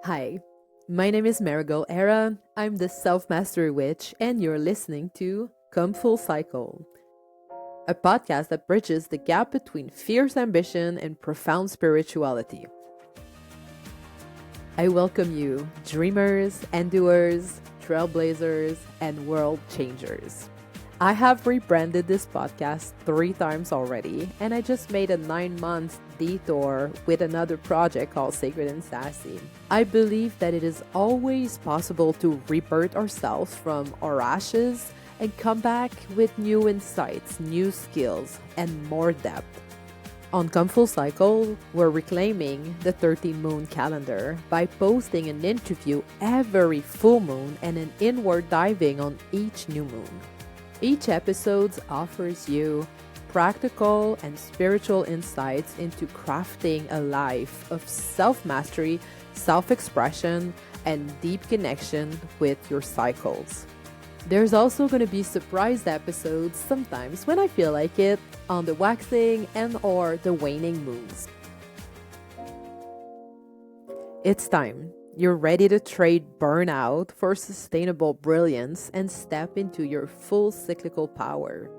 Hi, my name is Marigold Era. I'm the Self Mastery Witch, and you're listening to Come Full Cycle, a podcast that bridges the gap between fierce ambition and profound spirituality. I welcome you, dreamers, endoers, trailblazers, and world changers. I have rebranded this podcast 3 times already, and I just made a 9 month detour with another project called Sacred and Sassy. I believe that it is always possible to rebirth ourselves from our ashes and come back with new insights, new skills, and more depth. On Come Full Cycle, we're reclaiming the 13 moon calendar by posting an interview every full moon and an inward diving on each new moon. Each episode offers you practical and spiritual insights into crafting a life of self-mastery, self-expression, and deep connection with your cycles. There's also going to be surprise episodes sometimes when I feel like it on the waxing and or the waning moons. It's time. You're ready to trade burnout for sustainable brilliance and step into your full cyclical power.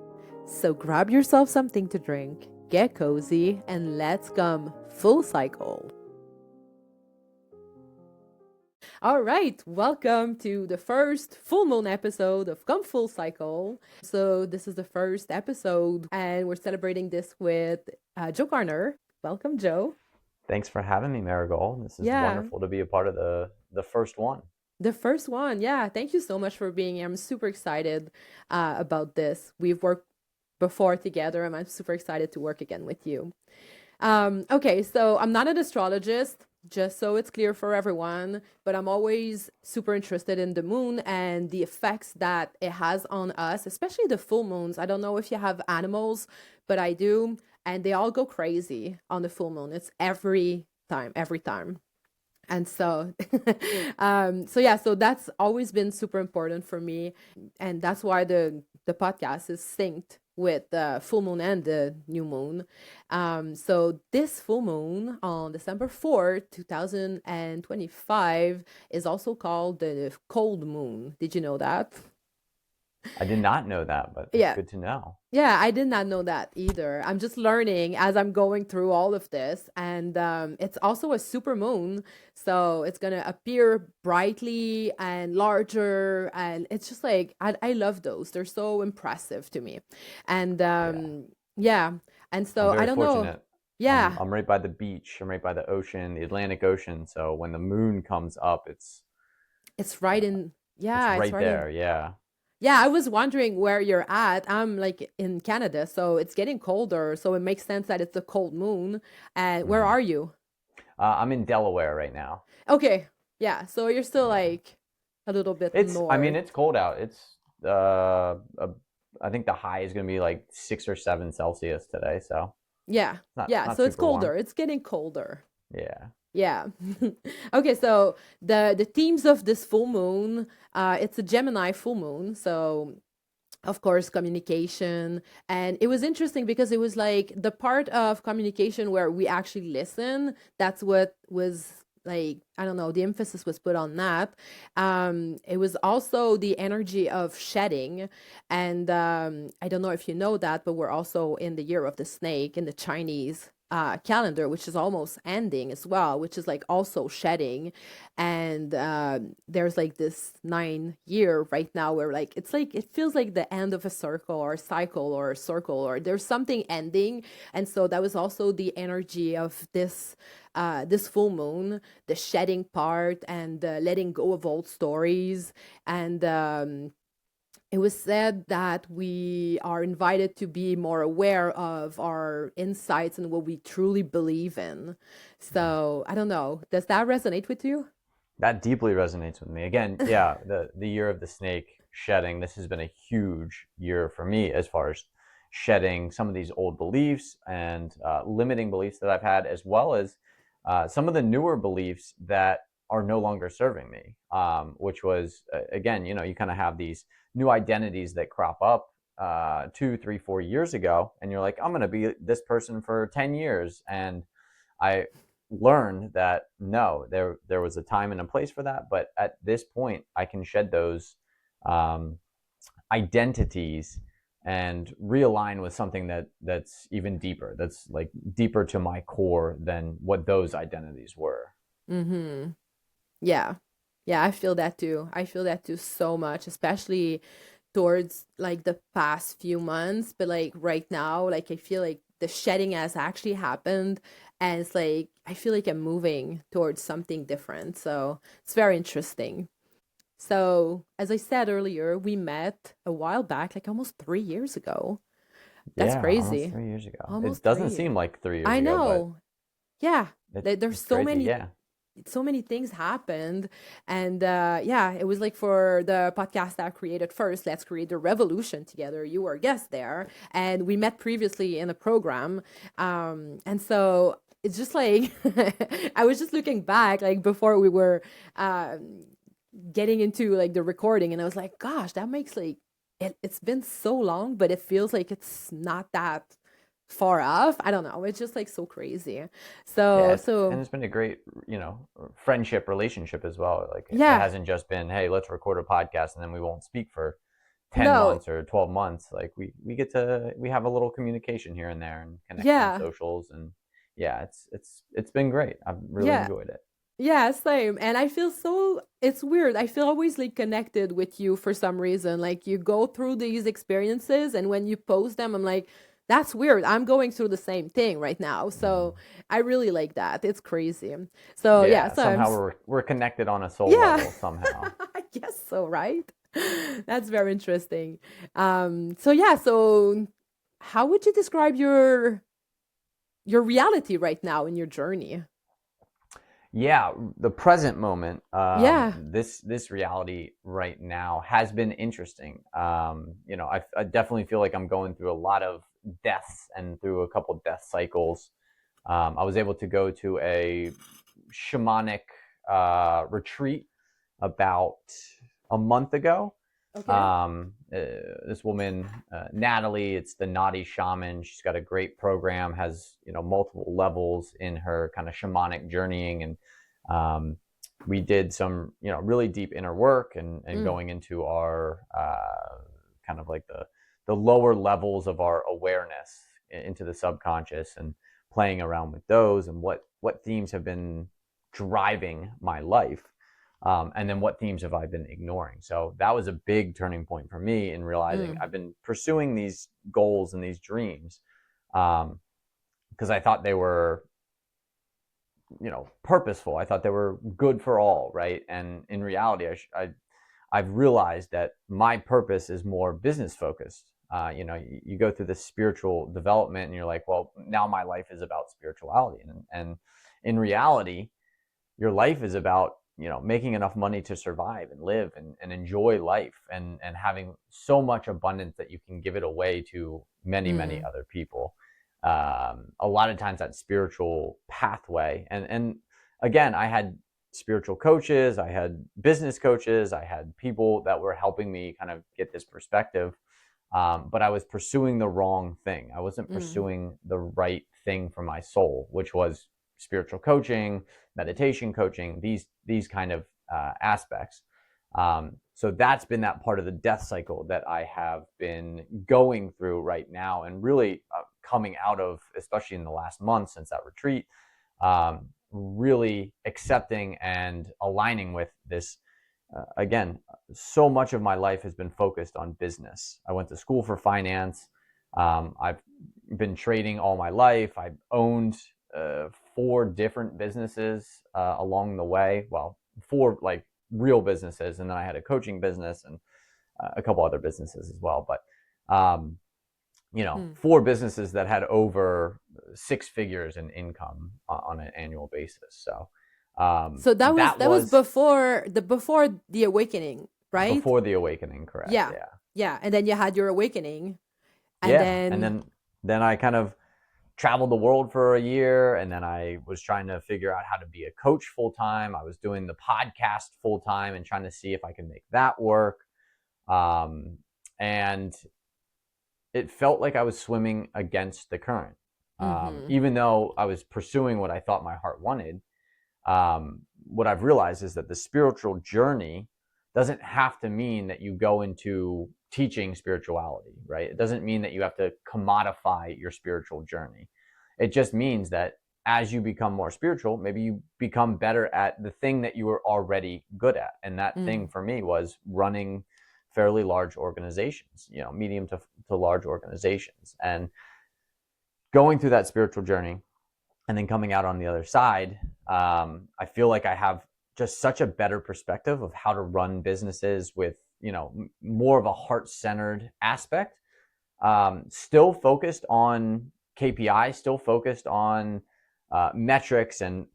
So grab yourself something to drink, get cozy, and let's come full cycle. All right, welcome to the first full moon episode of Come Full Cycle. So this is the first episode, and we're celebrating this with Joe Garner. Welcome, Joe. Thanks for having me, Marigold. This is wonderful to be a part of the first one. The first one. Yeah, thank you so much for being here. I'm super excited about this. We've worked before together, and I'm super excited to work again with you. Okay, so I'm not an astrologist, just so it's clear for everyone, but I'm always super interested in the moon and the effects that it has on us, especially the full moons. I don't know if you have animals, but I do, and they all go crazy on the full moon. It's every time. And so, so that's always been super important for me. And that's why the podcast is synced with the full moon and the new moon. So this full moon on December 4th, 2025 is also called the cold moon. Did you know that? I did not know that, but it's Yeah. good to know. Yeah, I did not know that either. I'm just learning as I'm going through all of this. And it's also a super moon. So it's going to appear brightly and larger. And it's just like, I love those. They're so impressive to me. And Yeah, yeah. And I'm so I very don't know. fortunate. I'm Yeah, I'm right by the beach. I'm right by the ocean, the Atlantic Ocean. So when the moon comes up, it's right in. it's Yeah, it's right right in. there. Yeah. Yeah, I was wondering where you're at. I'm like in Canada, so it's getting colder. So it makes sense that it's a cold moon. And where hmm are you? I'm in Delaware right now. Okay. Yeah. So you're still Yeah. like a little bit I mean, north. it's cold out. I think the high is going to be like 6 or 7 Celsius today. So Yeah. it's not Yeah. not So it's super warm. colder. It's getting colder. Yeah. Yeah. Okay. So the themes of this full moon, it's a Gemini full moon. So of course communication, and it was interesting because it was like the part of communication where we actually listen. That's what was like, I don't know, the emphasis was put on that. It was also the energy of shedding. And I don't know if you know that, but we're also in the year of the snake in the Chinese calendar, which is almost ending as well, which is like also shedding. And there's like this 9 year right now where like it's like it feels like the end of a circle or a cycle or a circle, or there's something ending. And so that was also the energy of this full moon, the shedding part and letting go of old stories. And it was said that we are invited to be more aware of our insights and what we truly believe in. So I don't know, does that resonate with you? That deeply resonates with me. Again, yeah, the year of the snake shedding. This has been a huge year for me as far as shedding some of these old beliefs and limiting beliefs that I've had, as well as some of the newer beliefs that are no longer serving me. Which was again, you kind of have these new identities that crop up 2, 3, 4 years ago, and you're like, I'm going to be this person for 10 years, and I learned that no, there was a time and a place for that, but at this point I can shed those um, identities and realign with something that's even deeper, that's like deeper to my core than what those identities were. Mm-hmm. Yeah. Yeah, I feel that too. I feel that too so much, especially towards like the past few months. But like right now, like I feel like the shedding has actually happened. And it's like, I feel like I'm moving towards something different. So it's very interesting. So, as I said earlier, we met a while back, like almost 3 years ago. That's Yeah, almost crazy. 3 years ago. It Almost doesn't 3 years. seem like 3 years I ago, but know. Yeah. There's it's crazy. Yeah. so many things happened. And yeah, it was like for the podcast that I created first, Let's Create the Revolution Together. You were a guest there. And we met previously in a program. And so it's just like, I was just looking back, like before we were getting into like the recording, and I was like, gosh, that makes like, it's been so long, but it feels like it's not that far off. I don't know. It's just like so crazy. Yeah, So and it's been a great, friendship relationship as well. Like it yeah, hasn't just been, hey, let's record a podcast and then we won't speak for 10 no, months or 12 months. Like we have a little communication here and there and connect on yeah, socials, and yeah, it's been great. I've really yeah, enjoyed it. yeah, same. And I feel so, it's weird. I feel always like connected with you for some reason. Like you go through these experiences, and when you post them, I'm like, that's weird. I'm going through the same thing right now. So I really like that. It's crazy. So yeah, Yeah, so somehow we're connected on a soul yeah, level somehow. I guess so, right? That's very interesting. So yeah, so how would you describe your reality right now in your journey? Yeah, the present moment, Yeah. this reality right now has been interesting. I definitely feel like I'm going through a lot of deaths and through a couple death cycles. I was able to go to a shamanic retreat about a month ago. Okay. This woman, Natalie, it's the Naughty Shaman. She's got a great program, has multiple levels in her kind of shamanic journeying, and we did some really deep inner work and Mm, going into our kind of like the lower levels of our awareness into the subconscious and playing around with those and what themes have been driving my life, and then what themes have I been ignoring. So that was a big turning point for me in realizing mm, I've been pursuing these goals and these dreams because I thought they were purposeful. I thought they were good for all, right? And in reality, I've realized that my purpose is more business focused. You go through this spiritual development and you're like, well, now my life is about spirituality. And in reality, your life is about, making enough money to survive and live and enjoy life and having so much abundance that you can give it away to many, many mm, other people. A lot of times that spiritual pathway. And again, I had spiritual coaches, I had business coaches, I had people that were helping me kind of get this perspective. But I was pursuing the wrong thing. I wasn't mm, pursuing the right thing for my soul, which was spiritual coaching, meditation coaching, these kind of aspects. So that's been that part of the death cycle that I have been going through right now, and really coming out of, especially in the last month since that retreat, really accepting and aligning with this. Again, so much of my life has been focused on business. I went to school for finance. I've been trading all my life. I've owned four different businesses along the way. Well, four like real businesses, and then I had a coaching business and a couple other businesses as well. But mm. four businesses that had over six figures in income on an annual basis. So So that that was was before the awakening, right? before the awakening, correct? Yeah. Yeah. Yeah. And then you had your awakening. And Yeah. And then then I kind of traveled the world for a year, and then I was trying to figure out how to be a coach full time. I was doing the podcast full time and trying to see if I could make that work. And it felt like I was swimming against the current. Mm-hmm. Even though I was pursuing what I thought my heart wanted, what I've realized is that the spiritual journey doesn't have to mean that you go into teaching spirituality, right? It doesn't mean that you have to commodify your spiritual journey. It just means that as you become more spiritual, maybe you become better at the thing that you were already good at. And that thing Mm. for me was running fairly large organizations, medium to large organizations. And going through that spiritual journey and then coming out on the other side, I feel like I have just such a better perspective of how to run businesses with, more of a heart-centered aspect. Still focused on KPI, still focused on metrics and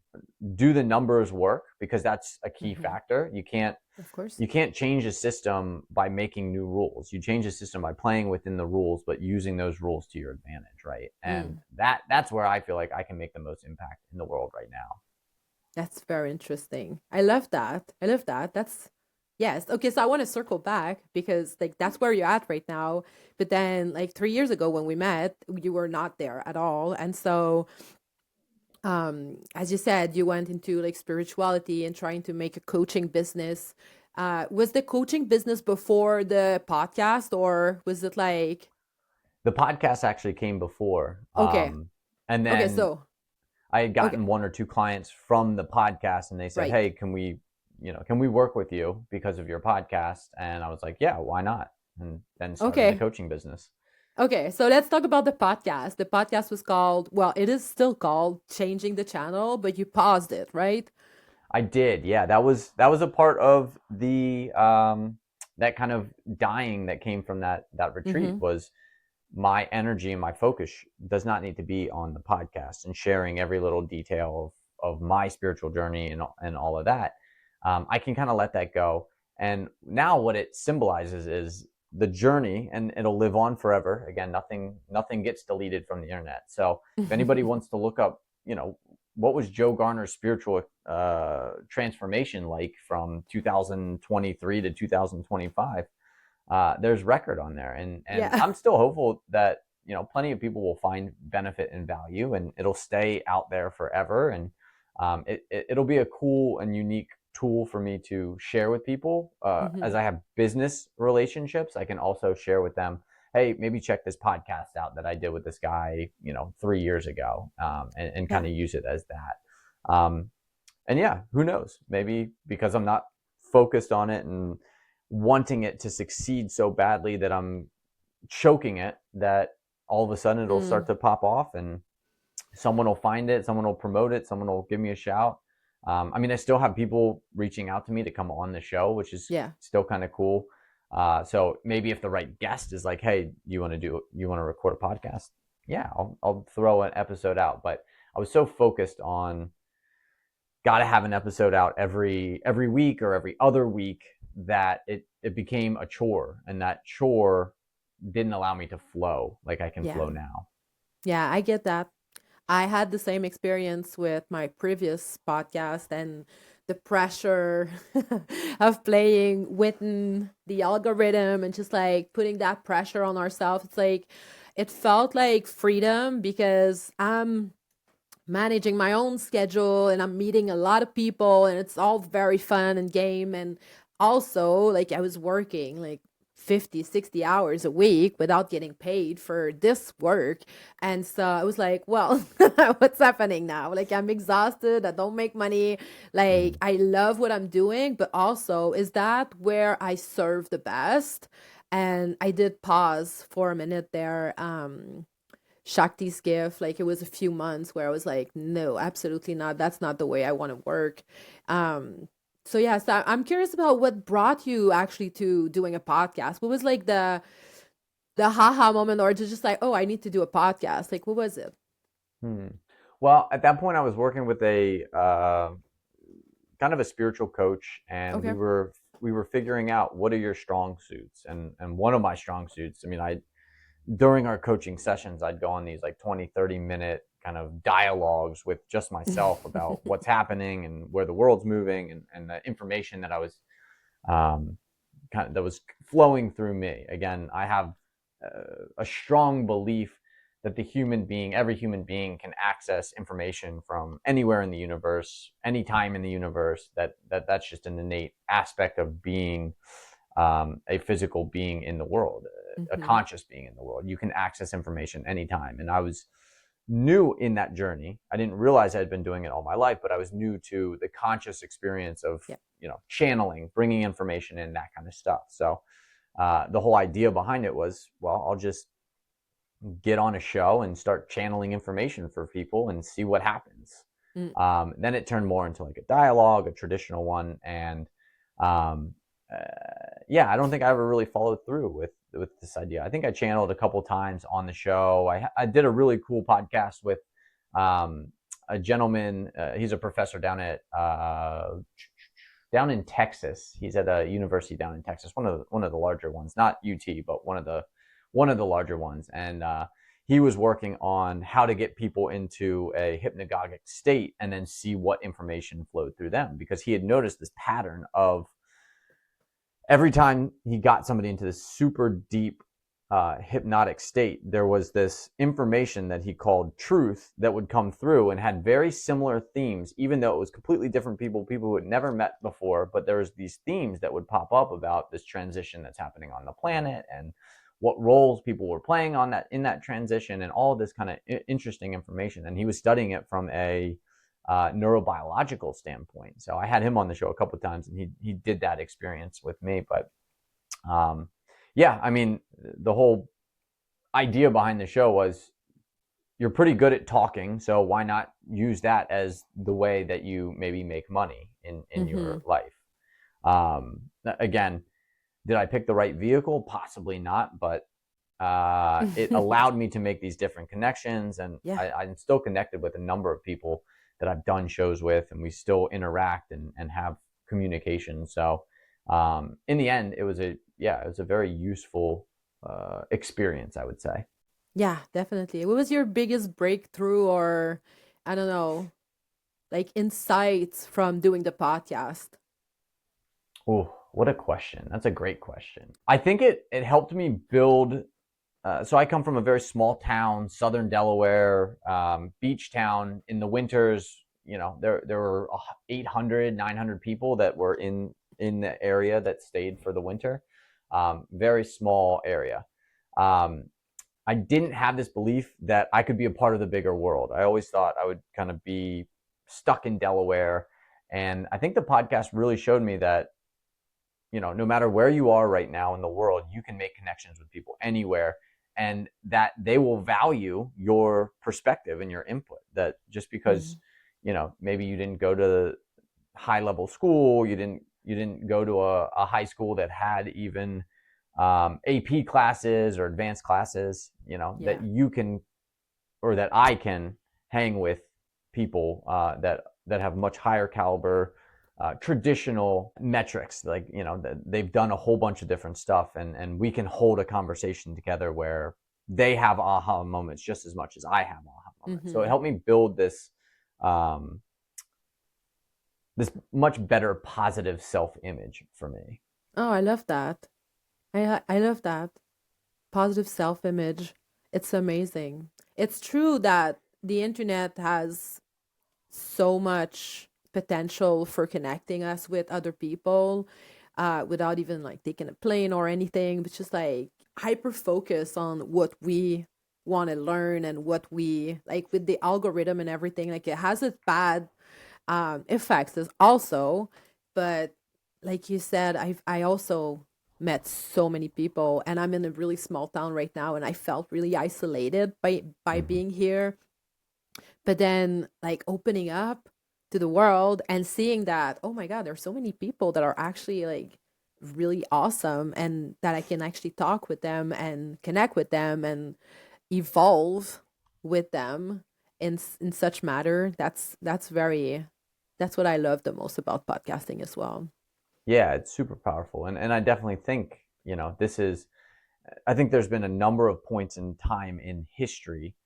do the numbers work, because that's a key Mm-hmm. factor. You can't Of course. you can't change a system by making new rules. You change a system by playing within the rules, but using those rules to your advantage, right? And Mm. that's where I feel like I can make the most impact in the world right now. That's very interesting. I love that. I love that. That's yes. Okay, so I want to circle back because like that's where you're at right now. But then like 3 years ago when we met, you were not there at all. And so as you said, you went into like spirituality and trying to make a coaching business. Was the coaching business before the podcast or was it like The podcast actually came before. okay. And Okay, then so I had okay, gotten one or two clients from the podcast, and they said, right. "Hey, can we work with you because of your podcast?" And I was like, "Yeah, why not?" And then started the Okay. coaching business. Okay, so let's talk about the podcast. The podcast was called, well, it is still called Changing the Channel, but you paused it, right? I did, yeah. That was a part of the that kind of dying that came from that retreat. Mm-hmm. Was my energy and my focus does not need to be on the podcast and sharing every little detail of my spiritual journey and all of that. I can kind of let that go. And now what it symbolizes is the journey, and it'll live on forever. Again, nothing gets deleted from the internet. So if anybody wants to look up, what was Joe Garner's spiritual transformation like from 2023 to 2025, there's record on there, and Yeah. I'm still hopeful that plenty of people will find benefit and value, and it'll stay out there forever. And it'll be a cool and unique tool for me to share with people. Mm-hmm. As I have business relationships, I can also share with them, hey, maybe check this podcast out that I did with this guy 3 years ago, and kind Yeah. of use it as that. And yeah, who knows, maybe because I'm not focused on it and wanting it to succeed so badly that I'm choking it, that all of a sudden it'll start Mm. to pop off, and someone will find it, someone will promote it, someone will give me a shout. I mean, I still have people reaching out to me to come on the show, which is Yeah. still kind of cool. So maybe if the right guest is like, hey, you want to record a podcast? Yeah, I'll throw an episode out. But I was so focused on got to have an episode out every week or every other week that it became a chore, and that chore didn't allow me to flow like I can Yeah. flow now. Yeah, I get that. I had the same experience with my previous podcast and the pressure of playing within the algorithm and just like putting that pressure on ourselves. It's like it felt like freedom because I'm managing my own schedule and I'm meeting a lot of people and it's all very fun and game. And also, like, I was working like 50, 60 hours a week without getting paid for this work. And so I was like, well, what's happening now? Like, I'm exhausted. I don't make money. Like, Mm-hmm. I love what I'm doing, but also, is that where I serve the best? And I did pause for a minute there. Shakti's gift. Like it was a few months where I was like, no, absolutely not. That's not the way I want to work. Um, so yeah, so I'm curious about what brought you actually to doing a podcast. What was like the haha moment, or just like, oh, I need to do a podcast. Like, what was it? Hmm. Well, at that point, I was working with a kind of a spiritual coach, and we Okay. were we were figuring out what are your strong suits, and one of my strong suits. I mean, I during our coaching sessions, I'd go on these like 20, 30 minute kind of dialogues with just myself about what's happening and where the world's moving, and the information that I was that was flowing through me. Again, I have a strong belief that every human being can access information from anywhere in the universe, anytime in the universe, that's just an innate aspect of being a physical being in the world, a Mm-hmm. conscious being in the world. You can access information anytime. And I was new in that journey. I didn't realize I had been doing it all my life, but I was new to the conscious experience of, Yeah. channeling, bringing information in, that kind of stuff. So the whole idea behind it was, well, I'll just get on a show and start channeling information for people and see what happens. Mm. Then it turned more into like a dialogue, a traditional one, and um, yeah, I don't think I ever really followed through with this idea. I think I channeled a couple times on the show. I did a really cool podcast with a gentleman. He's a professor down in Texas. He's at a university down in Texas, one of the larger ones, not UT, but one of the larger ones. And he was working on how to get people into a hypnagogic state and then see what information flowed through them, because he had noticed this pattern of every time he got somebody into this super deep hypnotic state, there was this information that he called truth that would come through and had very similar themes, even though it was completely different people who had never met before. But there was these themes that would pop up about this transition that's happening on the planet and what roles people were playing in that transition, and all this kind of interesting information. And he was studying it from a neurobiological standpoint. So I had him on the show a couple of times, and he did that experience with me. But yeah, I mean, the whole idea behind the show was, you're pretty good at talking, so why not use that as the way that you maybe make money in Mm-hmm. your life? Again, did I pick the right vehicle? Possibly not, but it allowed me to make these different connections, and Yeah. I'm still connected with a number of people that I've done shows with, and we still interact and have communication. So in the end, it was a very useful experience, I would say. Yeah, definitely. What was your biggest breakthrough, or I don't know, like insights from doing the podcast? Oh, what a question. That's a great question. I think it helped me build. So I come from a very small town, southern Delaware, beach town. In the winters, there were 800, 900 people that were in the area that stayed for the winter. Very small area. I didn't have this belief that I could be a part of the bigger world. I always thought I would kind of be stuck in Delaware. And I think the podcast really showed me that, no matter where you are right now in the world, you can make connections with people anywhere, and that they will value your perspective and your input. That just because, Mm. maybe you didn't go to high level school, you didn't go to a high school that had even AP classes or advanced classes, that Yeah. you can, or that I can hang with people that have much higher caliber, traditional metrics, like, that they've done a whole bunch of different stuff, and we can hold a conversation together where they have aha moments just as much as I have aha moments. So it Mm-hmm. helped me build um, this much better positive self image for me. Oh, I love that. I love that. Positive self-image. It's amazing. It's true that the internet has so much potential for connecting us with other people, without even like taking a plane or anything, but just like hyper focus on what we want to learn and what we like with the algorithm and everything. Like it has its bad effects as also, but like you said, I also met so many people, and I'm in a really small town right now, and I felt really isolated by Mm-hmm. being here. But then like opening up to the world and seeing that, oh my God, there's so many people that are actually like really awesome, and that I can actually talk with them and connect with them and evolve with them in such matter. That's what I love the most about podcasting as well. Yeah, it's super powerful. And I definitely think, I think there's been a number of points in time in history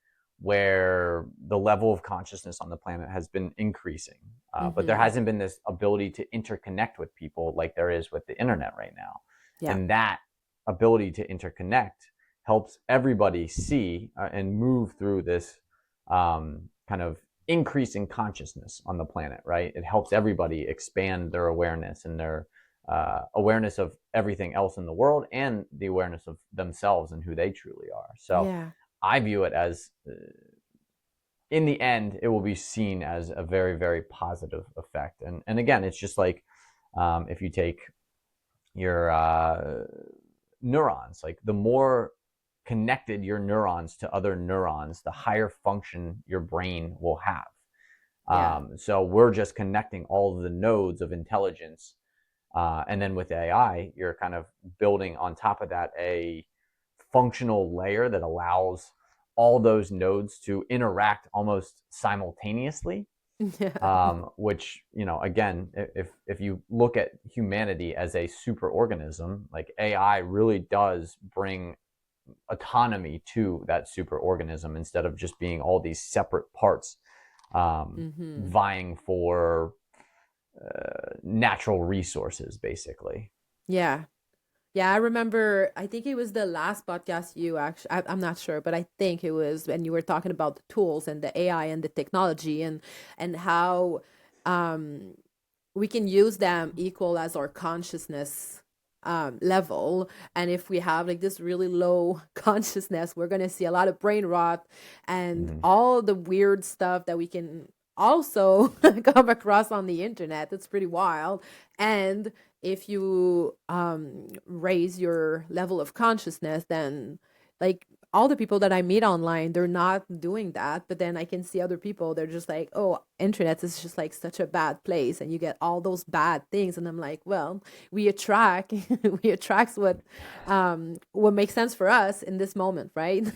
where the level of consciousness on the planet has been increasing. But there Mm-hmm. hasn't been this ability to interconnect with people like there is with the internet right now. Yeah. And that ability to interconnect helps everybody see and move through this kind of increase in consciousness on the planet, right? It helps everybody expand their awareness and their awareness of everything else in the world and the awareness of themselves and who they truly are. So Yeah. I view it as, in the end, it will be seen as a very, very positive effect. And again, it's just like if you take your neurons, like the more connected your neurons to other neurons, the higher function your brain will have. Yeah. So we're just connecting all of the nodes of intelligence. And then with AI, you're kind of building on top of that a functional layer that allows all those nodes to interact almost simultaneously. Yeah. Which, again, if you look at humanity as a super organism, like AI really does bring autonomy to that super organism instead of just being all these separate parts Mm-hmm. vying for natural resources, basically. Yeah. Yeah, I remember, I think it was the last podcast you actually, I'm not sure, but I think it was when you were talking about the tools and the AI and the technology and how um, we can use them equal as our consciousness level. And if we have like this really low consciousness, we're going to see a lot of brain rot and Mm-hmm. all the weird stuff that we can also come across on the internet. It's pretty wild. And if you raise your level of consciousness, then like all the people that I meet online, they're not doing that. But then I can see other people, they're just like, oh, internet is just like such a bad place and you get all those bad things. And I'm like, well, we attract we attract what makes sense for us in this moment, right?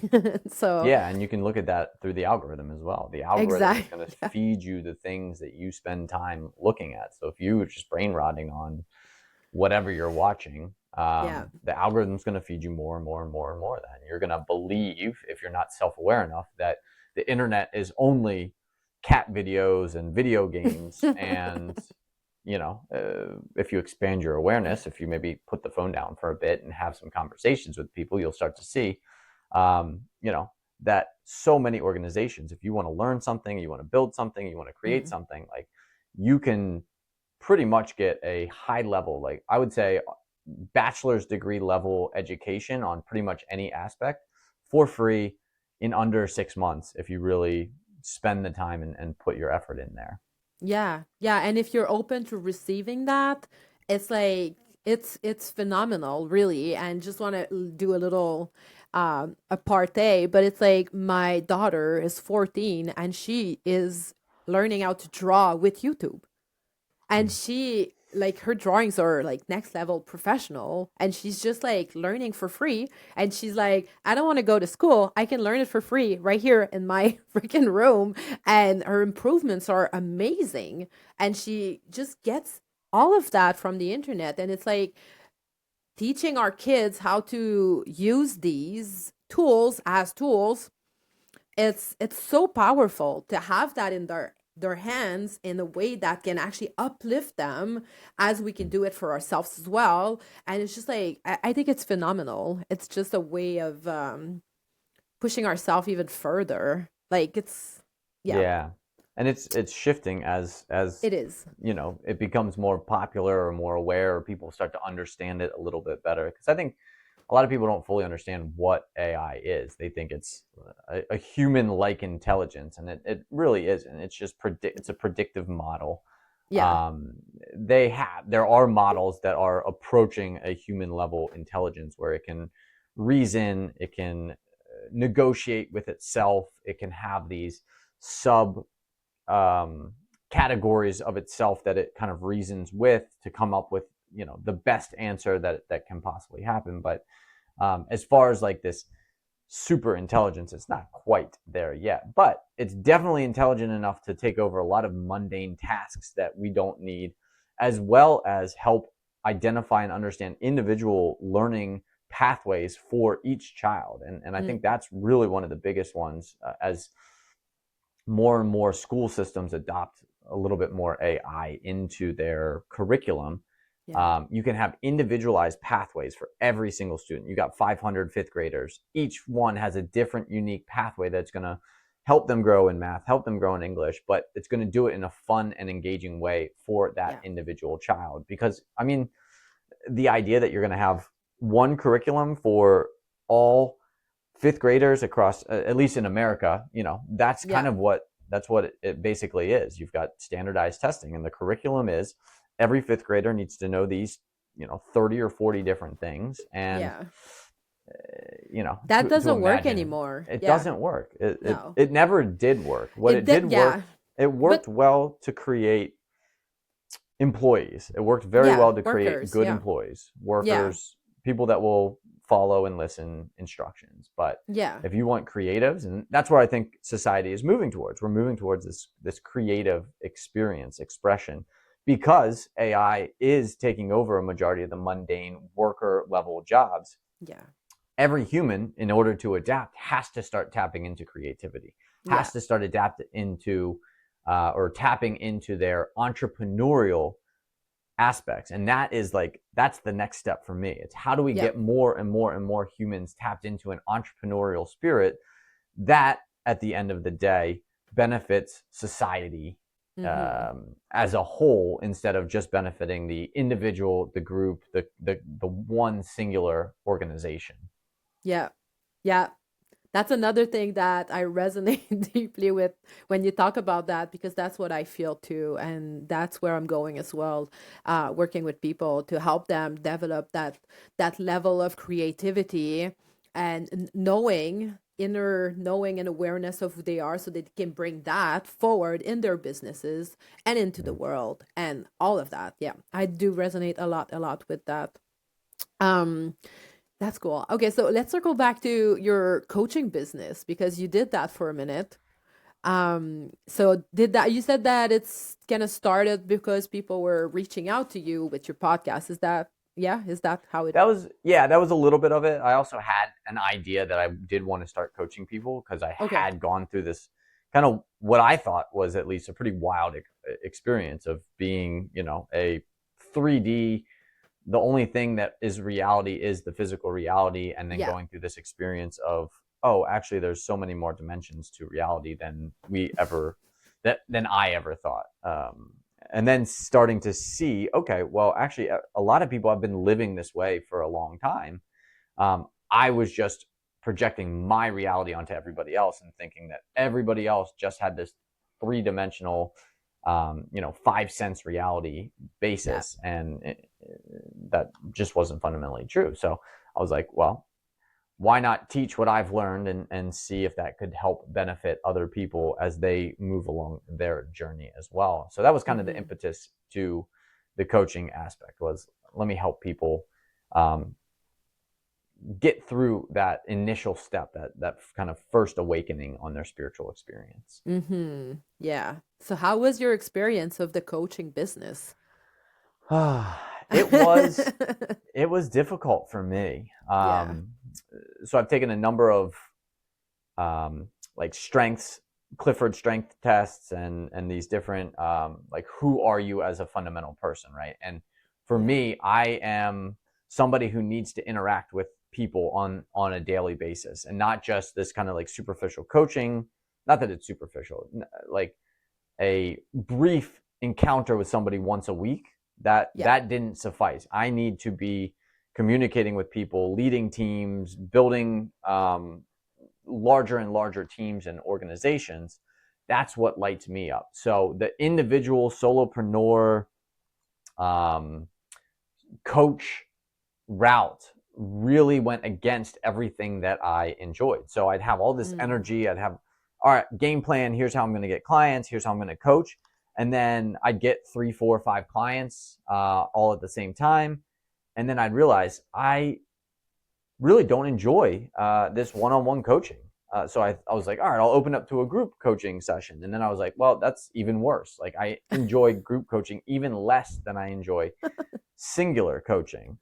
So Yeah, and you can look at that through the algorithm as well. The algorithm is exactly. going to feed you the things that you spend time looking at. So if you are just brain rotting on whatever you're watching, Yeah. the algorithm's going to feed you more and more and more and more of that. And you're going to believe, if you're not self-aware enough, that the internet is only cat videos and video games. And, if you expand your awareness, if you maybe put the phone down for a bit and have some conversations with people, you'll start to see, um, you know, that so many organizations, if you want to learn something, you want to build something, you want to create Mhm. something, like you can pretty much get a high level, like I would say bachelor's degree level education on pretty much any aspect for free in under 6 months if you really spend the time and put your effort in there. Yeah, yeah, and if you're open to receiving that, it's like it's phenomenal, really. And just want to do a little aparté, but it's like my daughter is 14 and she is learning how to draw with YouTube. And she like her drawings are like next level professional and she's just like learning for free and she's like I don't want to go to school, I can learn it for free right here in my freaking room. And her improvements are amazing and she just gets all of that from the internet. And it's like teaching our kids how to use these tools as tools. It's so powerful to have that in their hands in a way that can actually uplift them as we can do it for ourselves as well. And it's just like I think it's phenomenal. It's just a way of pushing ourselves even further. Like it's yeah, Yeah, and it's shifting as it is. it becomes more popular or more aware, or people start to understand it a little bit better. Because I think a lot of people don't fully understand what AI is. They think it's a human-like intelligence, and it really isn't. It's just it's a predictive model. Yeah. Um, there are models that are approaching a human level intelligence where it can reason, it can negotiate with itself, it can have these sub um, categories of itself that it kind of reasons with to come up with the best answer that can possibly happen. But as far as like this super intelligence, it's not quite there yet, but it's definitely intelligent enough to take over a lot of mundane tasks that we don't need, as well as help identify and understand individual learning pathways for each child. And I Mm, think that's really one of the biggest ones, as more and more school systems adopt a little bit more AI into their curriculum. Yeah. You can have individualized pathways for every single student. You got 500 fifth graders. Each one has a different, unique pathway that's going to help them grow in math, help them grow in English, but it's going to do it in a fun and engaging way for that Yeah. individual child. Because, I mean, the idea that you're going to have one curriculum for all fifth graders across, at least in America, that's kind Yeah. of what it basically is. You've got standardized testing, and the curriculum is every fifth grader needs to know these, 30 or 40 different things. And, Yeah. That to doesn't work imagine anymore. it Yeah. doesn't work. It, No. it never did work. What It it did did. work, Yeah. it worked But well to create employees. It worked very yeah, well to create workers. good Yeah. employees, Yeah. workers, people that will follow and listen instructions. But Yeah. if you want creatives, and that's where I think society is moving towards, we're moving towards this creative experience, expression, because AI is taking over a majority of the mundane worker level jobs. Yeah. Every human, in order to adapt, has to start tapping into creativity, Yeah. has to start adapting into or tapping into their entrepreneurial aspects. And that's the next step for me. It's how do we Yeah. get more and more and more humans tapped into an entrepreneurial spirit that at the end of the day benefits society Mm-hmm. as a whole, instead of just benefiting the individual, the group, the one singular organization. Yeah. Yeah. That's another thing that I resonate deeply with when you talk about that, because that's what I feel too. And that's where I'm going as well, working with people to help them develop that level of creativity and knowing, inner knowing and awareness of who they are, so they can bring that forward in their businesses and into the world and all of that. Yeah, I do resonate a lot with that. Um, that's cool. Okay, so let's circle back to your coaching business, because you did that for a minute. So did that, you said that it's kind of started because people were reaching out to you with your podcast. Is that, yeah, is that how it? That was a little bit of it. I also had an idea that I did want to start coaching people, because I Okay. had gone through this kind of what I thought was at least a pretty wild experience of being, a 3D. The only thing that is reality is the physical reality, and then Yeah. going through this experience of, oh, actually there's so many more dimensions to reality than I ever thought. And then starting to see, okay, well, actually a lot of people have been living this way for a long time. I was just projecting my reality onto everybody else and thinking that everybody else just had this three-dimensional, 5 sense reality Yeah. basis, and that just wasn't fundamentally true. So I was like, well, why not teach what I've learned and see if that could help benefit other people as they move along their journey as well. So that was kind of the Mm-hmm. impetus to the coaching aspect, was let me help people um, get through that initial step, that kind of first awakening on their spiritual experience. Mm-hmm. Yeah. So how was your experience of the coaching business? it was it was difficult for me. Yeah. So I've taken a number of like Clifford strength tests, and these different like, who are you as a fundamental person, right? And for Yeah. me, I am somebody who needs to interact with people on a daily basis, and not just this kind of like superficial coaching. Not that it's superficial, like a brief encounter with somebody once a week, that Yeah. that didn't suffice. I need to be communicating with people, leading teams, building larger and larger teams and organizations. That's what lights me up. So the individual solopreneur um, coach route really went against everything that I enjoyed. So I'd have all this Mm. energy. I'd have, all right, game plan. Here's how I'm going to get clients. Here's how I'm going to coach. And then I'd get 3, 4, 5 clients all at the same time. And then I'd realize I really don't enjoy this one-on-one coaching. So I was like, all right, I'll open up to a group coaching session. And then I was like, well, that's even worse. Like, I enjoy group coaching even less than I enjoy singular coaching.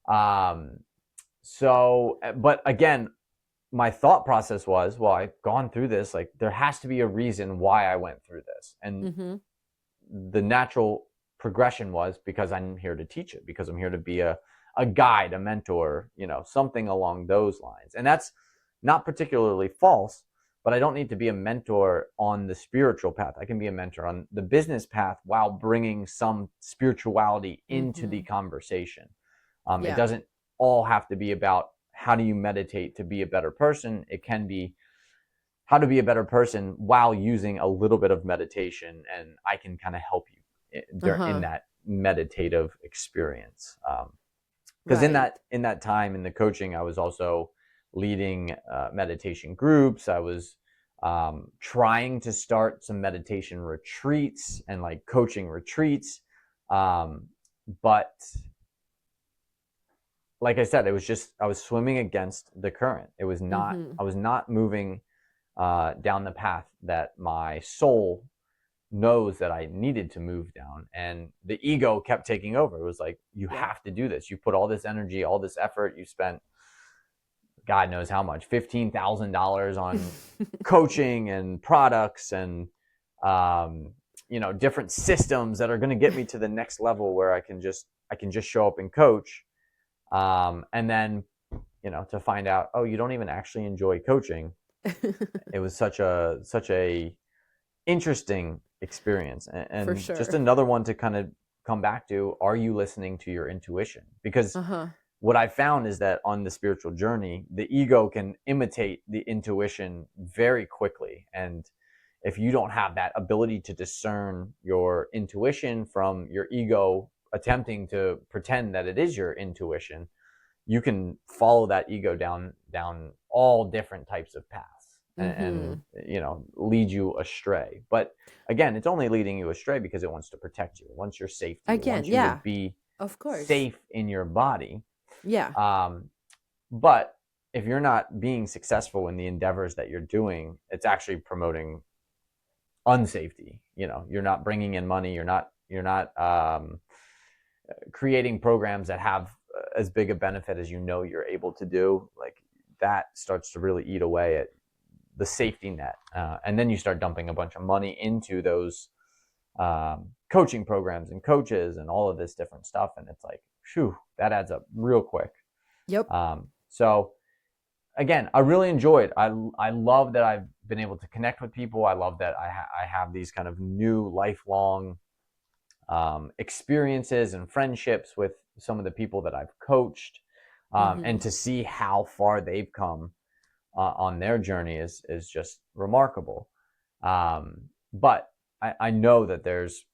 Um, but again, my thought process was, well, I've gone through this. Like, there has to be a reason why I went through this. And Mm-hmm. the natural progression was because I'm here to teach it, because I'm here to be a guide, a mentor, something along those lines. And that's not particularly false, but I don't need to be a mentor on the spiritual path. I can be a mentor on the business path while bringing some spirituality into the conversation. It Yeah. doesn't all have to be about how do you meditate to be a better person. It can be how to be a better person while using a little bit of meditation, and I can kind of help you in Uh-huh. that meditative experience. Because Right. in that time in the coaching, I was also leading meditation groups. I was trying to start some meditation retreats and like coaching retreats, but like I said, it was just I was swimming against the current. It was not Mm-hmm. I was not moving down the path that my soul knows that I needed to move down, and the ego kept taking over. It was like, you Yep. have to do this. You put all this energy, all this effort. You spent God knows how much, $15,000 on coaching and products and um, different systems that are going to get me to the next level where I can just show up and coach, and then to find out, oh, you don't even actually enjoy coaching. It was such a interesting experience, For and just sure. another one to kind of come back to: are you listening to your intuition? Because Uh-huh. what I found is that on the spiritual journey, the ego can imitate the intuition very quickly, and if you don't have that ability to discern your intuition from your ego attempting to pretend that it is your intuition, you can follow that ego down all different types of paths, Mm-hmm. lead you astray. But again, it's only leading you astray because it wants to protect you, it wants your safety, it Again, wants you to yeah, be of course. safe in your body. Yeah. Um, but if you're not being successful in the endeavors that you're doing, it's actually promoting unsafety. You're not bringing in money, you're not creating programs that have as big a benefit as you're able to do. Like, that starts to really eat away at the safety net, and then you start dumping a bunch of money into those coaching programs and coaches and all of this different stuff, and it's like, phew, that adds up real quick. Yep. So again, I really enjoy it. I love that I've been able to connect with people. I love that I have these kind of new lifelong experiences and friendships with some of the people that I've coached, Mm-hmm. and to see how far they've come on their journey is just remarkable. But I know that there's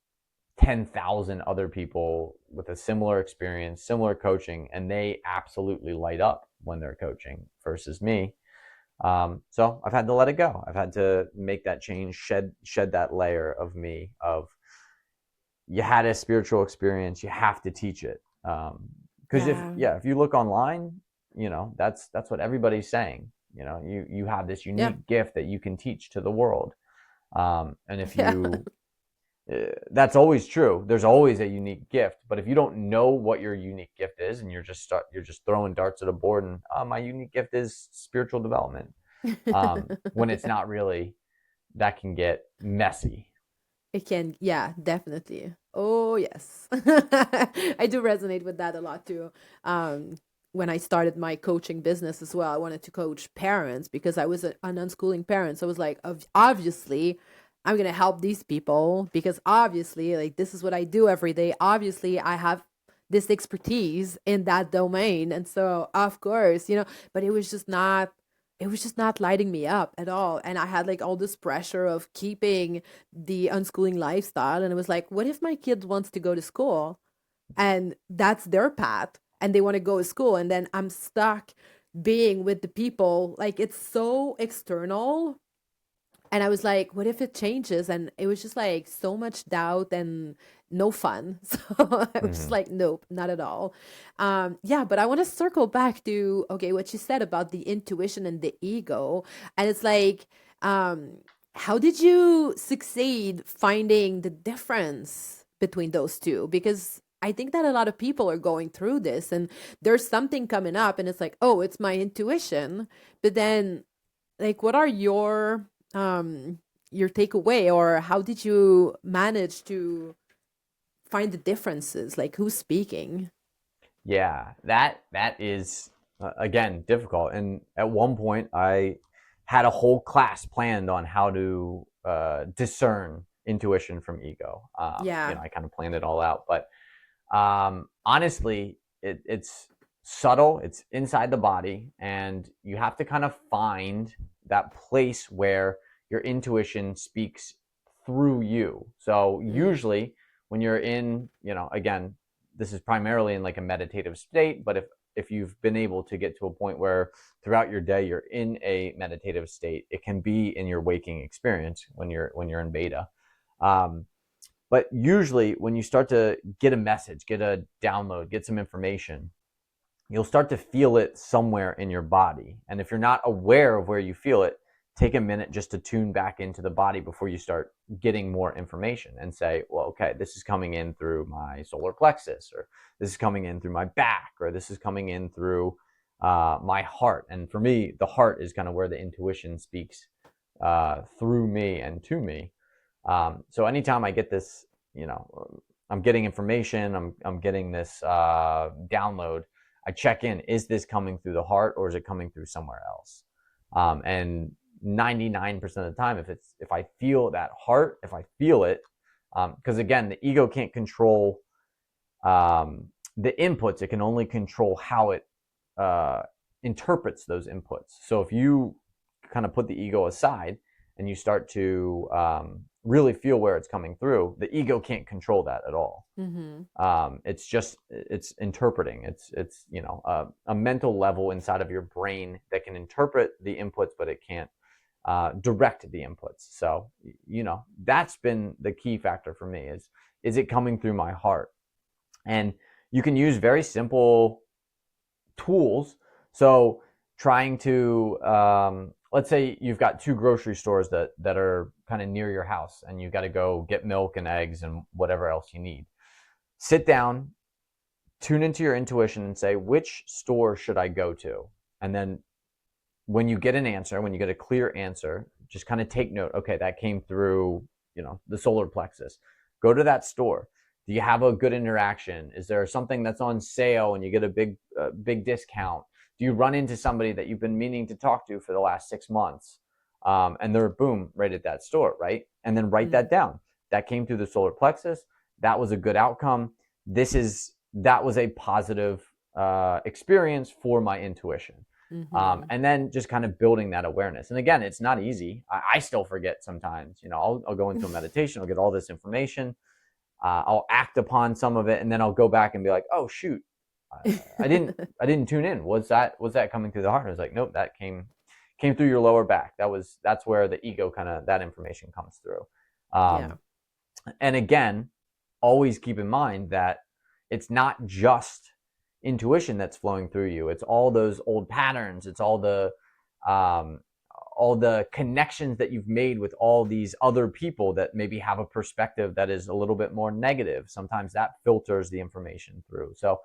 10,000 other people with a similar experience, similar coaching, and they absolutely light up when they're coaching versus me. So I've had to let it go. I've had to make that change, shed that layer of me of, you had a spiritual experience, you have to teach it. Because Yeah. if you look online, that's what everybody's saying. You have this Yeah. unique gift that you can teach to the world. And if Yeah. you That's always true. There's always a unique gift, but if you don't know what your unique gift is, and you're just throwing darts at a board, and my unique gift is spiritual development, when it's not really, that can get messy. It can, yeah, definitely. Oh, yes. I do resonate with that a lot too. Um, when I started my coaching business as well, I wanted to coach parents because I was an unschooling parent. So I was like, obviously, I'm going to help these people because obviously, like, this is what I do every day. Obviously, I have this expertise in that domain. And so, of course, but it was just not lighting me up at all. And I had like all this pressure of keeping the unschooling lifestyle. And it was like, what if my kid wants to go to school and that's their path and they want to go to school? And then I'm stuck being with the people. Like, it's so external. And I was like, what if it changes? And it was just like so much doubt and no fun. So I was just Hmm. like, nope, not at all. Yeah, but I want to circle back to, okay, what you said about the intuition and the ego. And it's like, um, how did you succeed finding the difference between those two? Because I think that a lot of people are going through this and there's something coming up and it's like, oh, it's my intuition. But then, like, what are your takeaway, or how did you manage to find the differences? Like who's speaking? Yeah, that is again difficult. And at one point, I had a whole class planned on how to discern intuition from ego. Yeah. I kind of planned it all out, but honestly, it's subtle. It's inside the body, and you have to kind of find that place where your intuition speaks through you. So Mm. usually, when you're in, again, this is primarily in like a meditative state, but if you've been able to get to a point where throughout your day you're in a meditative state, it can be in your waking experience when you're in beta. Um, but usually, when you start to get a message, get a download, get some information, you'll start to feel it somewhere in your body. And if you're not aware of where you feel it, take a minute just to tune back into the body before you start getting more information and say, well, okay, this is coming in through my solar plexus, or this is coming in through my back, or this is coming in through my heart. And for me, the heart is kind of where the intuition speaks through me and to me. So anytime I get this, I'm getting information, I'm getting this download, I check in, is this coming through the heart or is it coming through somewhere else? And 99% of the time, if I feel that heart, if I feel it, because again, the ego can't control the inputs, it can only control how it interprets those inputs. So if you kind of put the ego aside and you start to really feel where it's coming through, the ego can't control that at all. Mm-hmm. It's interpreting. It's a mental level inside of your brain that can interpret the inputs, but it can't direct the inputs. So that's been the key factor for me is it coming through my heart? And you can use very simple tools. So trying to let's say you've got two grocery stores that are kind of near your house, and you've got to go get milk and eggs and whatever else you need. Sit down, tune into your intuition, and say, which store should I go to? And then when you get an answer, when you get a clear answer, just kind of take note. Okay, that came through the solar plexus. Go to that store. Do you have a good interaction? Is there something that's on sale and you get a big discount? Do you run into somebody that you've been meaning to talk to for the last 6 months? And they're boom, right at that store, right? And then write that down. That came through the solar plexus. That was a good outcome. That was a positive experience for my intuition. Mm-hmm. And then just kind of building that awareness. And again, it's not easy. I still forget sometimes. I'll go into a meditation, I'll get all this information, I'll act upon some of it, and then I'll go back and be like, oh shoot, I didn't tune in. Was that coming through the heart? And I was like, nope, that came through your lower back. That's where the ego kind of, that information comes through. Yeah. And again, always keep in mind that it's not just intuition that's flowing through you. It's all those old patterns. It's all the connections that you've made with all these other people that maybe have a perspective that is a little bit more negative. Sometimes that filters the information through. So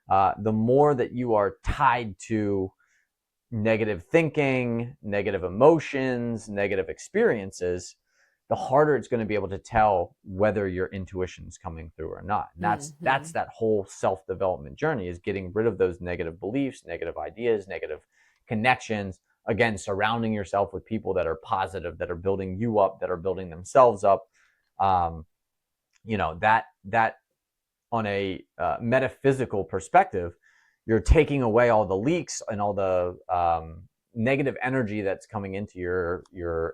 the more that you are tied to negative thinking, negative emotions, negative experiences, the harder it's going to be able to tell whether your intuition is coming through or not. And that's that whole self-development journey, is getting rid of those negative beliefs, negative ideas, negative connections. Again, surrounding yourself with people that are positive, that are building you up, that are building themselves up. That on a metaphysical perspective, you're taking away all the leaks and all the negative energy that's coming into your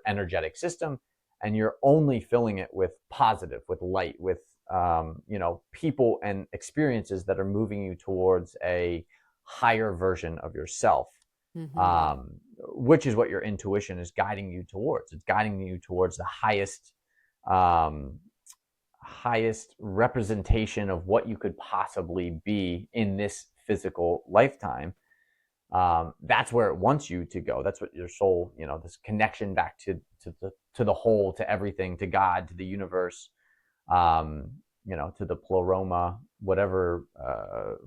energetic system, and you're only filling it with positive, with light, with people and experiences that are moving you towards a higher version of yourself, Mm-hmm. which is what your intuition is guiding you towards. It's guiding you towards the highest representation of what you could possibly be in this physical lifetime. That's where it wants you to go. That's what your soul, this connection back to the whole, to everything, to God, to the universe, to the pleroma, whatever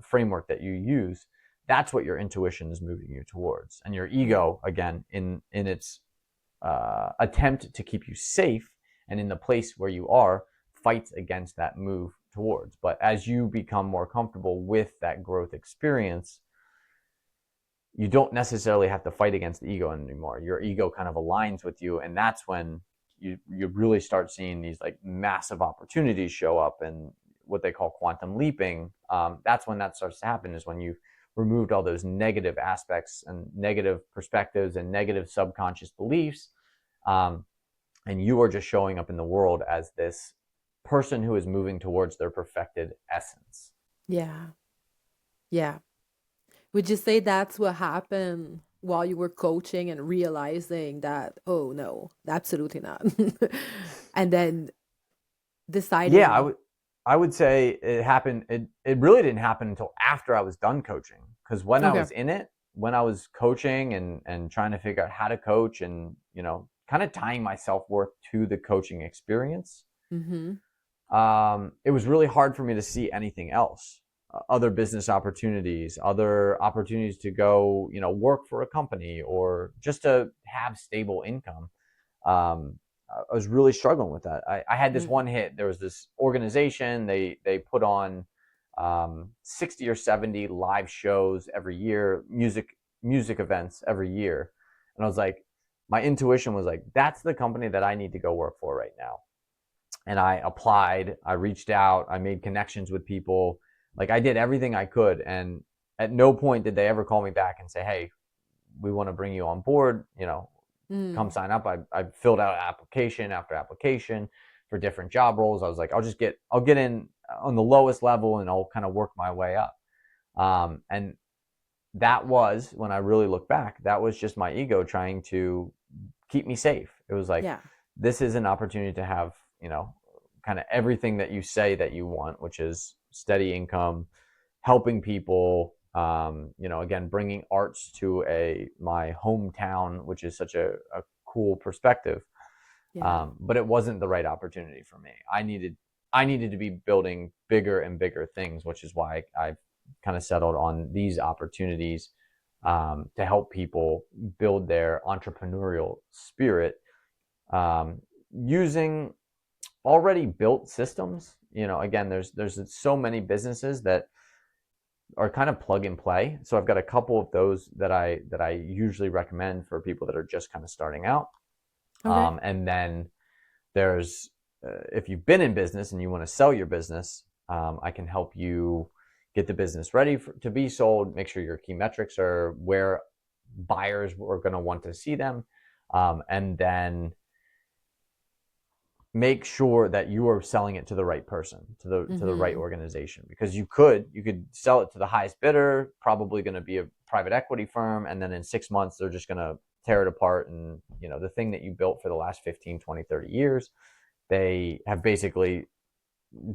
framework that you use. That's what your intuition is moving you towards. And your Yeah. ego, again, in its attempt to keep you safe and in the place where you are, fights against that move towards. But as you become more comfortable with that growth experience, you don't necessarily have to fight against the ego anymore. Your ego kind of aligns with you, and that's when you really start seeing these like massive opportunities show up, and what they call quantum leaping. That's when that starts to happen, is when you've removed all those negative aspects and negative perspectives and negative subconscious beliefs, and you are just showing up in the world as this person who is moving towards their perfected essence. Yeah. Yeah. Would you say that's what happened while you were coaching and realizing that, oh no, absolutely not? And then Yeah, deciding, I would say it happened. It really didn't happen until after I was done coaching, because when I okay. was in it, when I was coaching and trying to figure out how to coach, and kind of tying my self-worth to the coaching experience, Mm-hmm. it was really hard for me to see anything else, other business opportunities, other opportunities to go, work for a company or just to have stable income. um, I was really struggling with that. I had this one Mm. hit. There was this organization. They put on 60 or 70 live shows every year, music events every year, and I was like, my intuition was like, that's the company that I need to go work for right now. And I applied. I reached out. I made connections with people. Like, I did everything I could, and at no point did they ever call me back and say, "Hey, we want to bring you on board. Come Mm. sign up." I filled out application after application for different job roles. I was like, I'll get in on the lowest level, and I'll kind of work my way up. And that was, when I really look back, that was just my ego trying to keep me safe. It was like, Yeah. this is an opportunity to have, kind of everything that you say that you want, which is steady income, helping people, again, bringing arts to my hometown, which is such a cool perspective. Yeah. But it wasn't the right opportunity for me. I needed to be building bigger and bigger things, which is why I kind of settled on these opportunities, to help people build their entrepreneurial spirit, using already built systems. Again, there's so many businesses that are kind of plug and play. So I've got a couple of those that I usually recommend for people that are just kind of starting out. Okay. And then there's, if you've been in business and you want to sell your business, I can help you get the business ready to be sold. Make sure your key metrics are where buyers are going to want to see them, and then make sure that you are selling it to the right person, to the right Mm-hmm. organization, because you could sell it to the highest bidder, probably going to be a private equity firm, and then in 6 months they're just going to tear it apart, and the thing that you built for the last 15, 20, 30 years, they have basically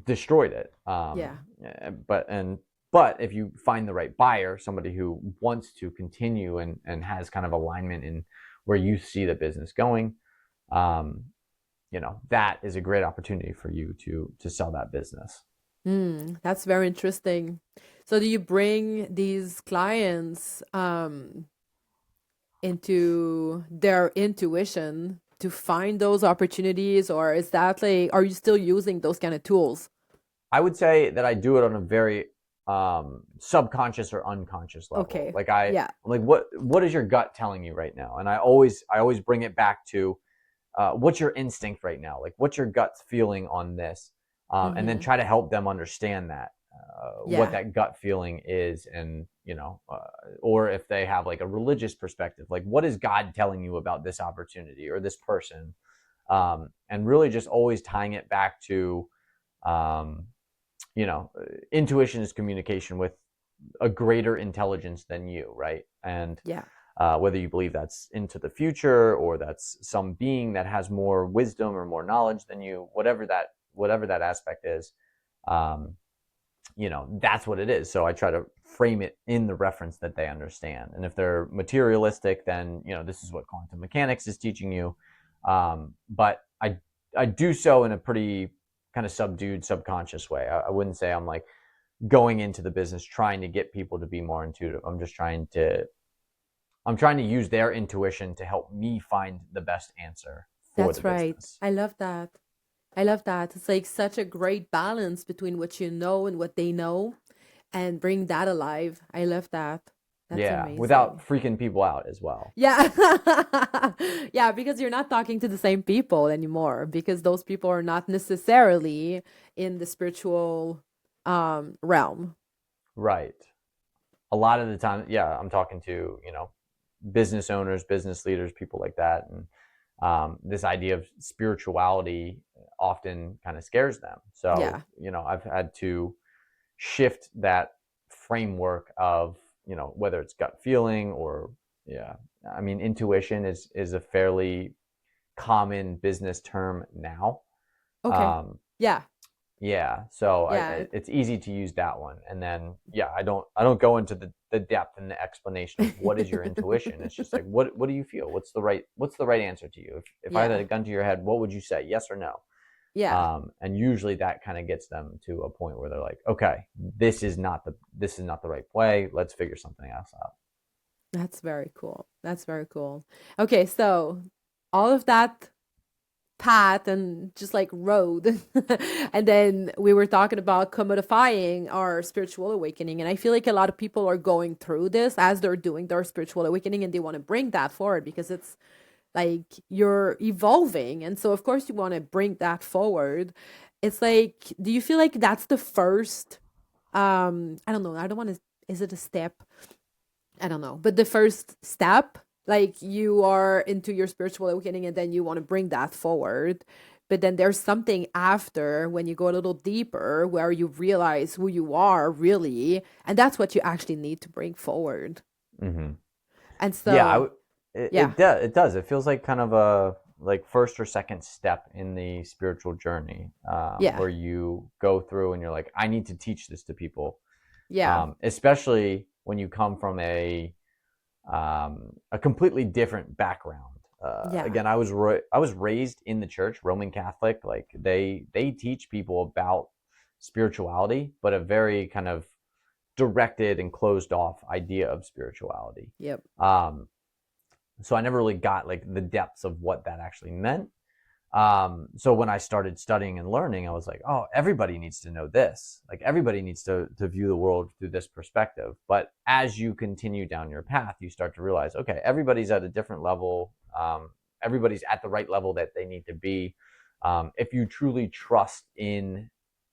destroyed it. Yeah. But if you find the right buyer, somebody who wants to continue and has kind of alignment in where you see the business going, um, that is a great opportunity for you to sell that business. That's very interesting. So do you bring these clients into their intuition to find those opportunities, or is that like, are you still using those kind of tools? I would say that I do it on a very subconscious or unconscious level. Okay. Like, I'm Yeah. like, what is your gut telling you right now? And I always bring it back to, what's your instinct right now? Like, what's your gut feeling on this? And then Mm-hmm. try to help them understand that, what Yeah. that gut feeling is, and or if they have like a religious perspective, like, what is God telling you about this opportunity or this person? And really just always tying it back to, um, you know, intuition is communication with a greater intelligence than you, right? And Yeah. whether you believe that's into the future, or that's some being that has more wisdom or more knowledge than you, whatever that aspect is, um, that's what it is. So I try to frame it in the reference that they understand. And if they're materialistic, then this is what quantum mechanics is teaching you. But I do so in a pretty kind of subdued, subconscious way. I wouldn't say I'm like going into the business trying to get people to be more intuitive. I'm trying to use their intuition to help me find the best answer for the That's right. business. I love that. I love that. It's like such a great balance between what you know and what they know and bring that alive. I love that. That's Yeah, without amazing. freaking people out as well. Yeah. Yeah, because you're not talking to the same people anymore because those people are not necessarily in the spiritual realm. Right. A lot of the time, yeah, I'm talking to, business owners, business leaders, people like that. And this idea of spirituality often kind of scares them. So, Yeah. I've had to shift that framework of, whether it's gut feeling or, yeah, I mean, intuition is a fairly common business term now. Okay. Um, Yeah. yeah, so Yeah. it's easy to use that one, and then yeah, I don't go into the depth and the explanation of what is your intuition. It's just like what do you feel? What's the right answer to you? If I had Yeah. a gun to your head, what would you say? Yes or no? Yeah. And usually that kind of gets them to a point where they're like, okay, this is not the right way. Let's figure something else out. That's very cool. That's very cool. Okay, so all of that path and just like road. And then we were talking about commodifying our spiritual awakening. And I feel like a lot of people are going through this as they're doing their spiritual awakening and they want to bring that forward because it's like you're evolving. And so, of course, you want to bring that forward. It's like, do you feel like that's the first? I don't know. I don't want to. Is it a step? I don't know. But the first step, like you are into your spiritual awakening and then you want to bring that forward. But then there's something after when you go a little deeper where you realize who you are really. And that's what you actually need to bring forward. Hmm. And Yeah, so, yeah, it does. It feels like kind of a like first or second step in the spiritual journey, yeah, where you go through and you're like, I need to teach this to people, yeah, especially when you come from a completely different background. yeah, Again, I was raised in the church, Roman Catholic. Like they teach people about spirituality, but a very kind of directed and closed off idea of spirituality. yep. Um, so I never really got like the depths of what that actually meant. So when I started studying and learning, I was like, oh, everybody needs to know this. Like everybody needs to view the world through this perspective. But as you continue down your path, you start to realize, okay, everybody's at a different level. Everybody's at the right level that they need to be. If you truly trust in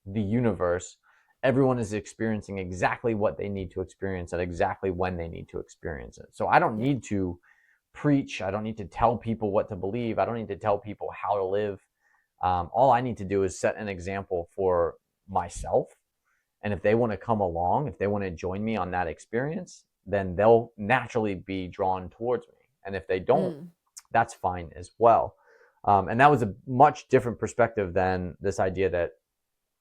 the universe, everyone is experiencing exactly what they need to experience at exactly when they need to experience it. So I don't Yeah. need to preach. I don't need to tell people what to believe. I don't need to tell people how to live. All I need to do is set an example for myself. And if they want to come along, if they want to join me on that experience, then they'll naturally be drawn towards me. And if they don't, Mm, that's fine as well. And that was a much different perspective than this idea that,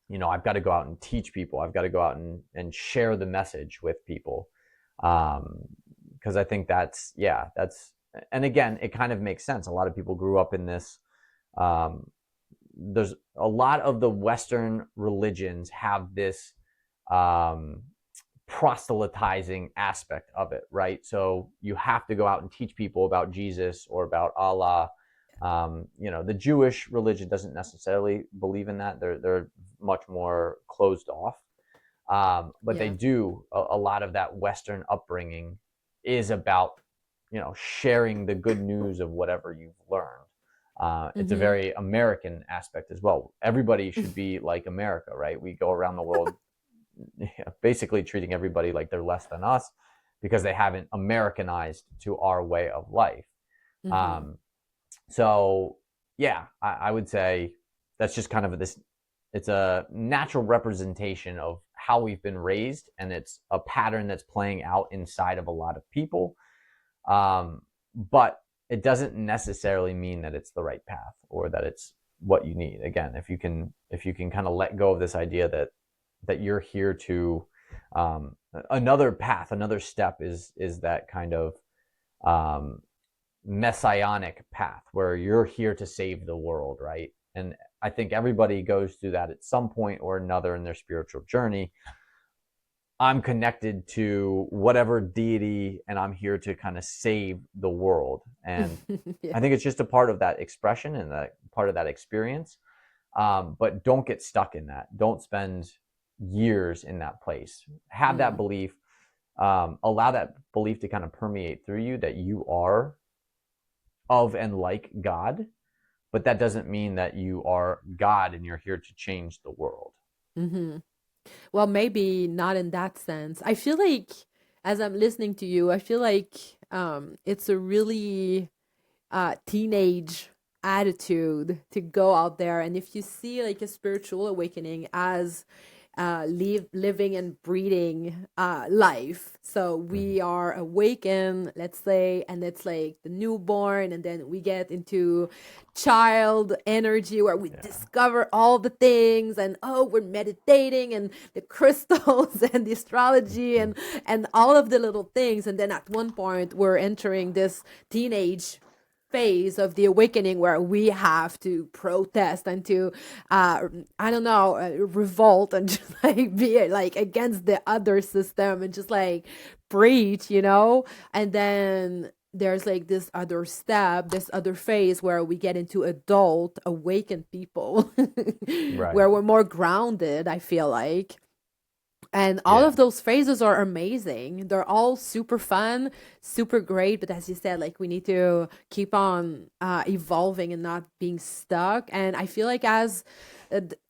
I've got to go out and teach people. I've got to go out and share the message with people. Because I think and again, it kind of makes sense. A lot of people grew up in this. Um, there's a lot of the Western religions have this um, proselytizing aspect of it, right? So you have to go out and teach people about Jesus or about Allah. The Jewish religion doesn't necessarily believe in that. They're much more closed off. But they yeah. do a lot of that Western upbringing is about sharing the good news of whatever you've learned. It's a Mm-hmm. very American aspect as well. Everybody should be like America, right? We go around the world basically treating everybody like they're less than us because they haven't Americanized to our way of life. Mm-hmm. Um, so yeah, I would say that's just kind of this. It's a natural representation of how we've been raised, and it's a pattern that's playing out inside of a lot of people. But it doesn't necessarily mean that it's the right path or that it's what you need. Again, if you can kind of let go of this idea that you're here to another path, another step is that kind of um, messianic path where you're here to save the world, right? And I think everybody goes through that at some point or another in their spiritual journey. I'm connected to whatever deity and I'm here to kind of save the world. And Yeah. I think it's just a part of that expression and that part of that experience. but don't get stuck in that. Don't spend years in that place. Have that Mm. belief, allow that belief to kind of permeate through you that you are of and like God, but that doesn't mean that you are God and you're here to change the world. Hmm. Well, maybe not in that sense. I feel like as I'm listening to you, I feel like it's a really teenage attitude to go out there. And if you see like a spiritual awakening as living and breathing life. So Mm-hmm. we are awakened, let's say, and it's like the newborn, and then we get into child energy where we Yeah. discover all the things, and oh, we're meditating, and the crystals, and the astrology, Mm-hmm. and all of the little things, and then at one point we're entering this teenage phase of the awakening where we have to protest and to I don't know, revolt and just like be like against the other system and just like preach, you know. And then there's like this other step, this other phase where we get into adult awakened people Right. where we're more grounded, I feel like. And all Yeah. of those phases are amazing. They're all super fun, super great. But as you said, like we need to keep on evolving and not being stuck. And I feel like as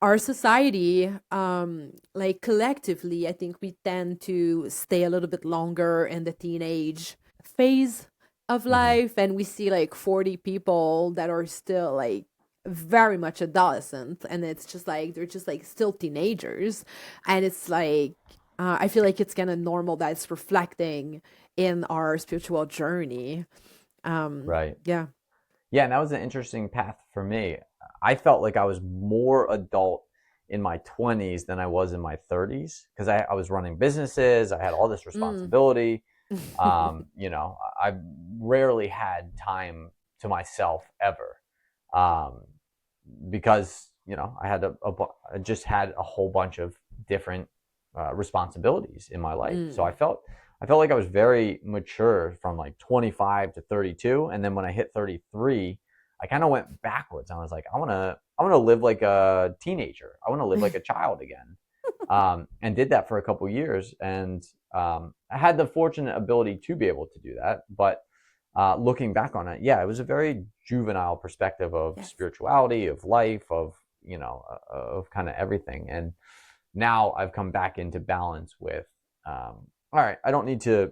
our society, like collectively, I think we tend to stay a little bit longer in the teenage phase of Mm-hmm. life. And we see like 40 people that are still like very much adolescent, and it's just like they're just like still teenagers, and it's like I feel like it's kind of normal that it's reflecting in our spiritual journey. Right. Yeah. Yeah, and that was an interesting path for me. I felt like I was more adult in my 20s than I was in my 30s because I was running businesses. I had all this Mm. responsibility. I rarely had time to myself ever, um, because I had I just had a whole bunch of different responsibilities in my life. So Mm. I felt like I was very mature from like 25 to 32, and then when I hit 33, I kind of went backwards. I was like, I want to live like a teenager. I want to live like a child again, and did that for a couple years, and I had the fortunate ability to be able to do that. But looking back on it, yeah, it was a very juvenile perspective of Yes. spirituality, of life, of of kind of everything. And now I've come back into balance with, all right, I don't need to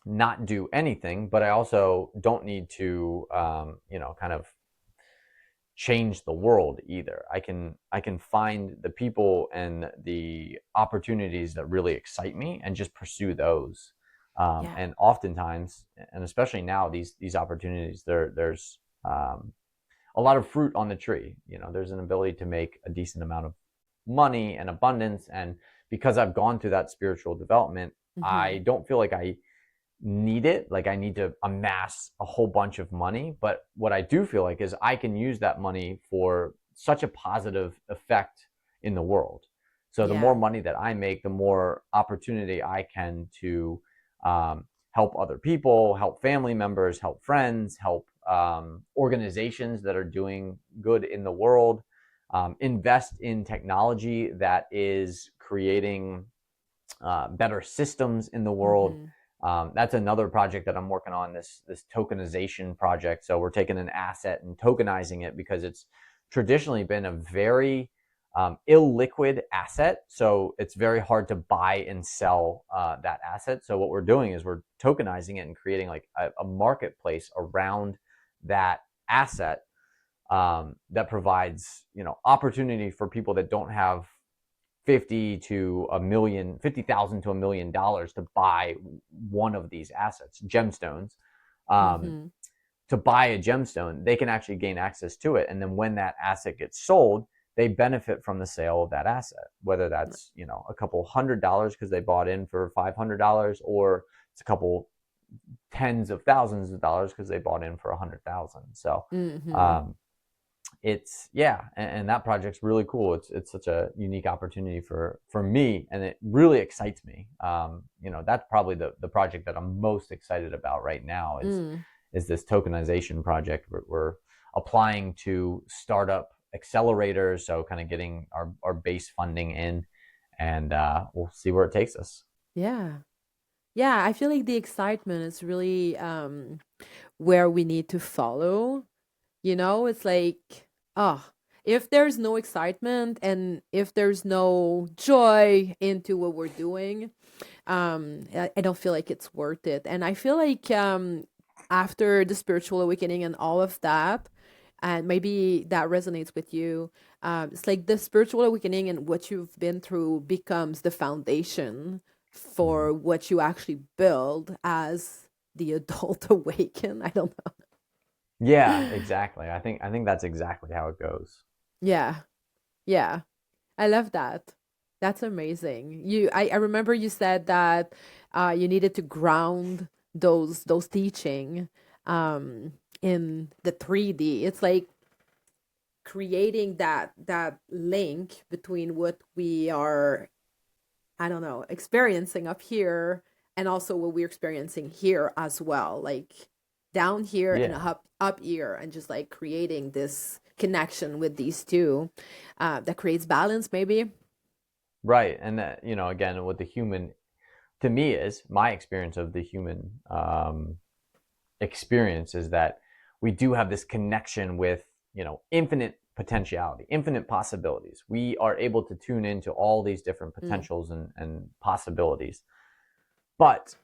not do anything, but I also don't need to, kind of change the world either. I can find the people and the opportunities that really excite me and just pursue those. Yeah. And oftentimes, and especially now, these opportunities, there's a lot of fruit on the tree. There's an ability to make a decent amount of money and abundance. And because I've gone through that spiritual development, Hmm. I don't feel like I need it. Like I need to amass a whole bunch of money. But what I do feel like is I can use that money for such a positive effect in the world. So the more Yeah. money that I make, the more opportunity I can to help other people, help family members, help friends, help organizations that are doing good in the world, invest in technology that is creating better systems in the world. Hmm. That's another project that I'm working on, this tokenization project. So we're taking an asset and tokenizing it because it's traditionally been a very illiquid asset. So it's very hard to buy and sell that asset. So what we're doing is we're tokenizing it and creating like a marketplace around that asset, that provides opportunity for people that don't have 50,000 to $1 million to buy one of these assets, gemstones. Um, Hmm. to buy a gemstone, they can actually gain access to it. And then when that asset gets sold, they benefit from the sale of that asset, whether that's, a couple $100 because they bought in for $500, or it's a couple tens of thousands of dollars because they bought in for 100,000. So, Hmm. um, it's yeah, and that project's really cool. It's such a unique opportunity for me, and it really excites me. That's probably the project that I'm most excited about right now is Mm. is this tokenization project. We're applying to start up accelerators. So kind of getting our base funding in, and we'll see where it takes us. Yeah. Yeah, I feel like the excitement is really where we need to follow. It's like, oh, if there's no excitement and if there's no joy into what we're doing, I don't feel like it's worth it. And I feel like after the spiritual awakening and all of that, and maybe that resonates with you, it's like the spiritual awakening and what you've been through becomes the foundation Mhm. for what you actually build as the adult awaken. I don't know. Yeah, exactly. I think that's exactly how it goes. Yeah. Yeah. I love that. That's amazing. I remember you said that you needed to ground those teaching in the 3D. It's like creating that link between what we are, I don't know, experiencing up here and also what we're experiencing here as well. Like down here and Yeah. up here, and just like creating this connection with these two that creates balance maybe. Right. And that, again, what the human to me is my experience of the human experience is that we do have this connection with, infinite potentiality, infinite possibilities. We are able to tune into all these different Mm. potentials and possibilities. But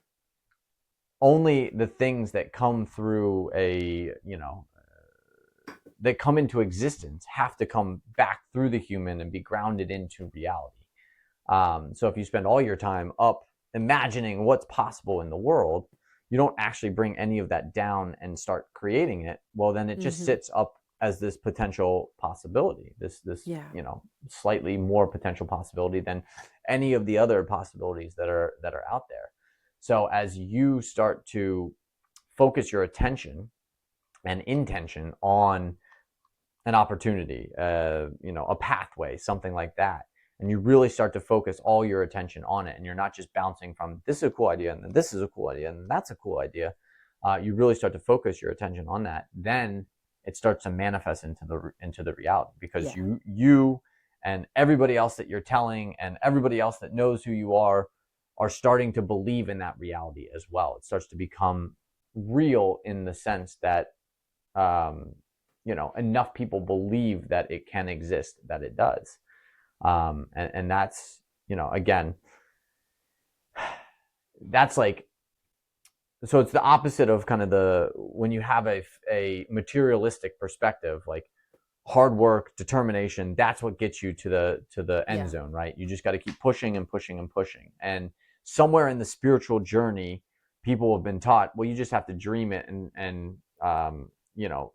only the things that come through that come into existence have to come back through the human and be grounded into reality. So if you spend all your time up imagining what's possible in the world, you don't actually bring any of that down and start creating it. Well, then it just Mm-hmm. sits up as this potential possibility, this Yeah. slightly more potential possibility than any of the other possibilities that are out there. So as you start to focus your attention and intention on an opportunity, a pathway, something like that. And you really start to focus all your attention on it. And you're not just bouncing from this is a cool idea and then this is a cool idea and that's a cool idea. You really start to focus your attention on that. Then it starts to manifest into the reality because Yeah. you and everybody else that you're telling and everybody else that knows who you are starting to believe in that reality as well. It starts to become real in the sense that um, enough people believe that it can exist, that it does. And that's, again, that's like, so it's the opposite of kind of when you have a materialistic perspective, like hard work, determination, that's what gets you to the end Yeah. zone, right? You just got to keep pushing and pushing and pushing. And somewhere in the spiritual journey, people have been taught, well, you just have to dream it and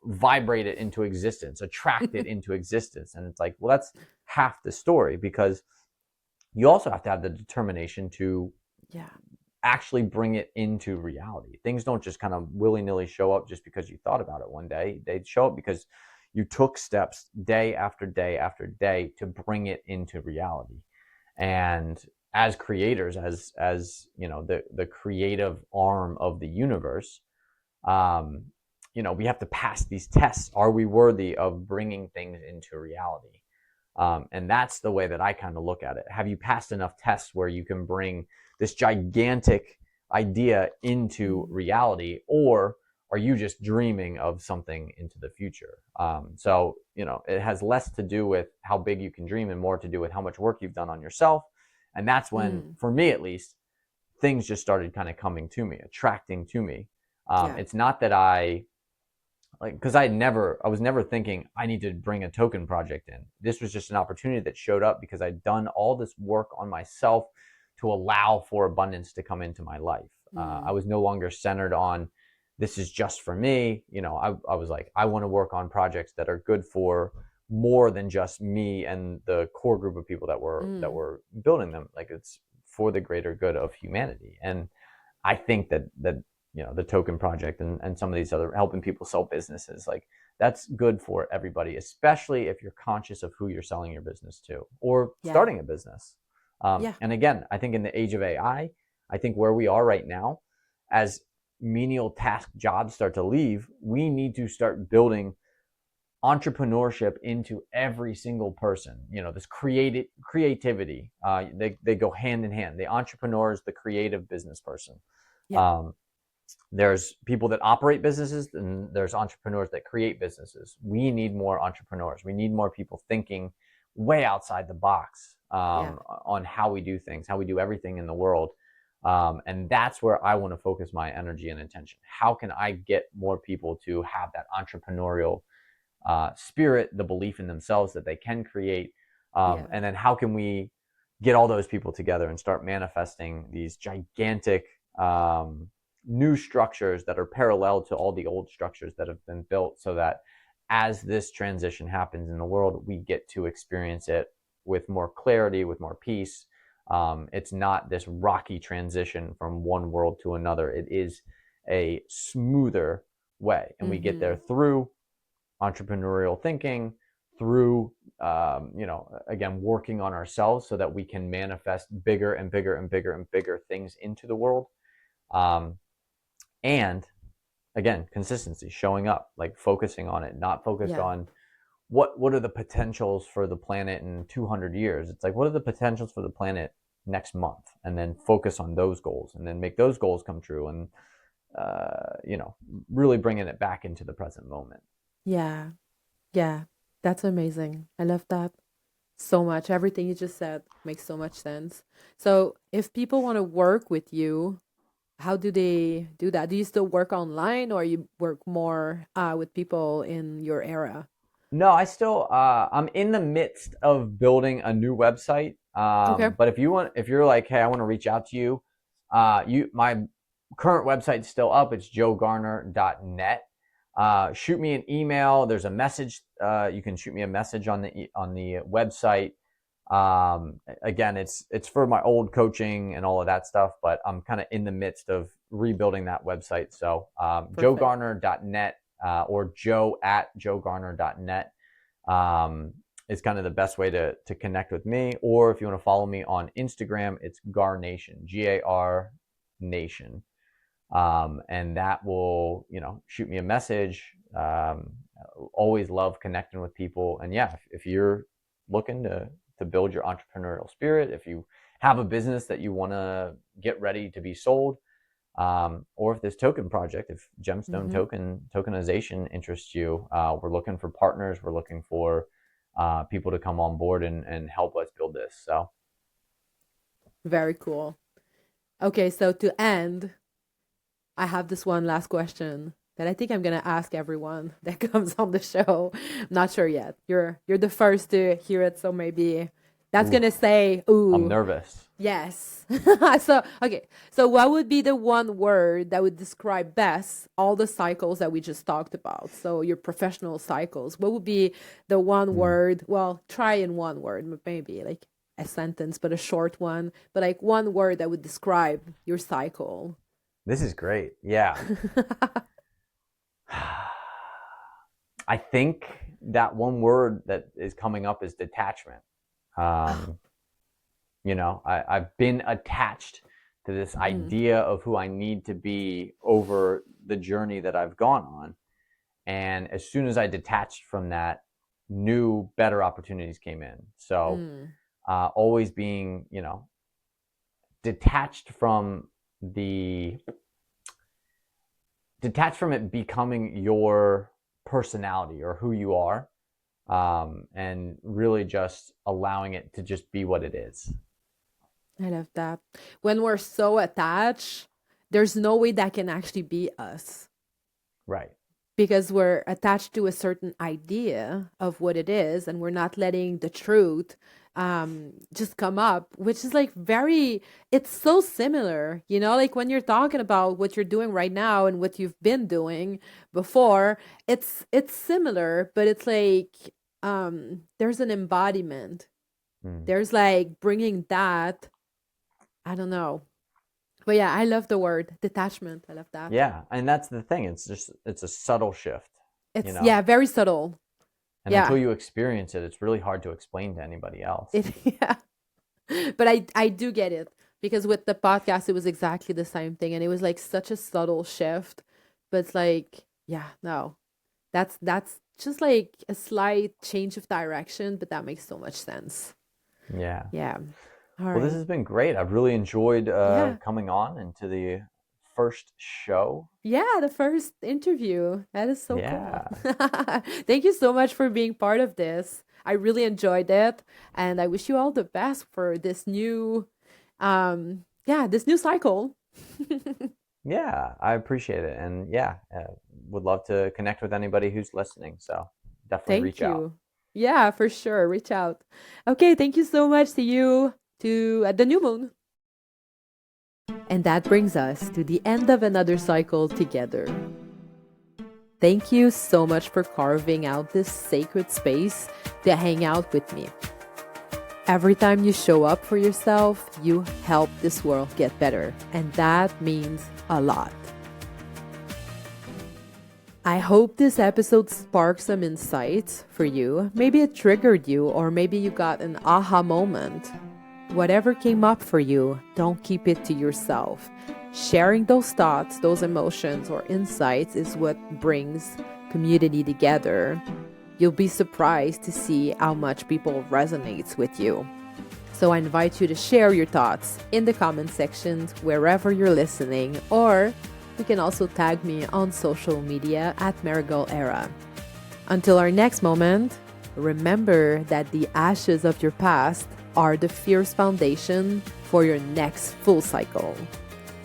vibrate it into existence, attract it into existence. And it's like, well, that's half the story because you also have to have the determination to Yeah. actually bring it into reality. Things don't just kind of willy-nilly show up just because you thought about it one day. They show up because you took steps day after day after day to bring it into reality. And as creators, as the creative arm of the universe, um, we have to pass these tests. Are we worthy of bringing things into reality? And that's the way that I kind of look at it. Have you passed enough tests where you can bring this gigantic idea into Mm. reality, or are you just dreaming of something into the future? So, it has less to do with how big you can dream and more to do with how much work you've done on yourself. And that's when, Mm. for me at least, things just started kind of coming to me, attracting to me. Yeah. It's not that because I was never thinking I need to bring a token project in. This was just an opportunity that showed up because I'd done all this work on myself to allow for abundance to come into my life. I Mm. was no longer centered on this is just for me. I was like, I want to work on projects that are good for more than just me and the core group of people Mm. that were building them. Like it's for the greater good of humanity. And I think that the token project and some of these other helping people sell businesses, like that's good for everybody, especially if you're conscious of who you're selling your business to or Yeah. starting a business. Yeah. And again, I think in the age of AI, I think where we are right now, as menial task jobs start to leave, we need to start building entrepreneurship into every single person. This creativity. They go hand in hand. The entrepreneur is the creative business person. Yeah. Um, there's people that operate businesses, and there's entrepreneurs that create businesses. We need more entrepreneurs. We need more people thinking way outside the box Yeah. on how we do things, how we do everything in the world. And that's where I want to focus my energy and attention. How can I get more people to have that entrepreneurial spirit, the belief in themselves that they can create? Yeah. And then how can we get all those people together and start manifesting these gigantic new structures that are parallel to all the old structures that have been built, so that as this transition happens in the world, we get to experience it with more clarity, with more peace. It's not this rocky transition from one world to another. It is a smoother way, and we get there through entrepreneurial thinking, through again, working on ourselves so that we can manifest bigger and bigger and bigger and bigger things into the world. And again, consistency, showing up, like focusing on it, not focused Yeah. on what are the potentials for the planet in 200 years. It's like, what are the potentials for the planet next month, and then focus on those goals, and then make those goals come true, and really bringing it back into the present moment. Yeah. Yeah. That's amazing. I love that so much. Everything you just said makes so much sense. So, if people want to work with you, how do they do that? Do you still work online, or you work more with people in your era? No, I'm in the midst of building a new website. Okay. But if you're like, hey, I want to reach out to you, my current website's still up. It's joegarner.net. Shoot me an email. There's a message. You can shoot me a message on the website. Again, it's for my old coaching and all of that stuff, but I'm kind of in the midst of rebuilding that website. So Perfect. joegarner.net or joe@joegarner.net is kind of the best way to connect with me. Or if you want to follow me on Instagram, it's Garnation, Gar Nation. And that will, shoot me a message. Always love connecting with people. And yeah, if you're looking to build your entrepreneurial spirit, if you have a business that you want to get ready to be sold, or if this token project, if gemstone Hmm. tokenization interests you, we're looking for partners. We're looking for people to come on board and help us build this. So Very cool. Okay, so to end, I have this one last question that I think I'm gonna ask everyone that comes on the show. I'm not sure yet. You're the first to hear it, so maybe that's ooh, gonna say, I'm ooh, nervous. yes. So okay. So what would be the one word that would describe best all the cycles that we just talked about? So your professional cycles. What would be the one Hmm. word? Well, try in one word, maybe like a sentence, but a short one. But like one word that would describe your cycle. This is great. Yeah. I think that one word that is coming up is detachment. Oh, Um, I've been attached to this mm, idea of who I need to be over the journey that I've gone on. And as soon as I detached from that, new, better opportunities came in. So mm. always being, detached from the detached from it becoming your personality or who you are, and really just allowing it to just be what it is. I love that. When we're so attached, there's no way that can actually be us Right. because we're attached to a certain idea of what it is, and we're not letting the truth just come up, which is like very, it's so similar, like when you're talking about what you're doing right now and what you've been doing before, it's similar, but it's like there's an embodiment. Mm. There's like bringing that, I don't know. But yeah, I love the word detachment. I love that. Yeah, and that's the thing. It's a subtle shift, you It's, know. yeah, very subtle. And until Yeah. you experience it, it's really hard to explain to anybody else. Yeah. But I do get it because with the podcast it was exactly the same thing, and it was like such a subtle shift. But it's like, yeah, no. That's just like a slight change of direction, but that makes so much sense. Yeah. Yeah. All Well, this right. has been great. I've really enjoyed Yeah. coming on into the first show. Yeah, the first interview. That is so cool. Yeah. Thank you so much for being part of this. I really enjoyed it, and I wish you all the best for this new yeah, this new cycle. Yeah, I appreciate it. And yeah, would love to connect with anybody who's listening. So definitely Thank reach out. you. Yeah, for sure. Reach out. Okay, thank you so much. See you to at the new moon. And that brings us to the end of another cycle together. Thank you so much for carving out this sacred space to hang out with me. Every time you show up for yourself, you help this world get better, and that means a lot. I hope this episode sparked some insights for you. Maybe it triggered you, or maybe you got an aha moment. Whatever came up for you, don't keep it to yourself. Sharing those thoughts, those emotions, or insights is what brings community together. You'll be surprised to see how much people resonates with you. So I invite you to share your thoughts in the comment sections wherever you're listening, or you can also tag me on social media at Marigold Era. Until our next moment, remember that the ashes of your past are the fierce foundation for your next full cycle.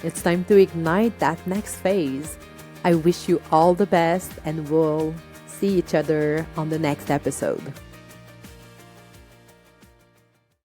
It's time to ignite that next phase. I wish you all the best, and we'll see each other on the next episode.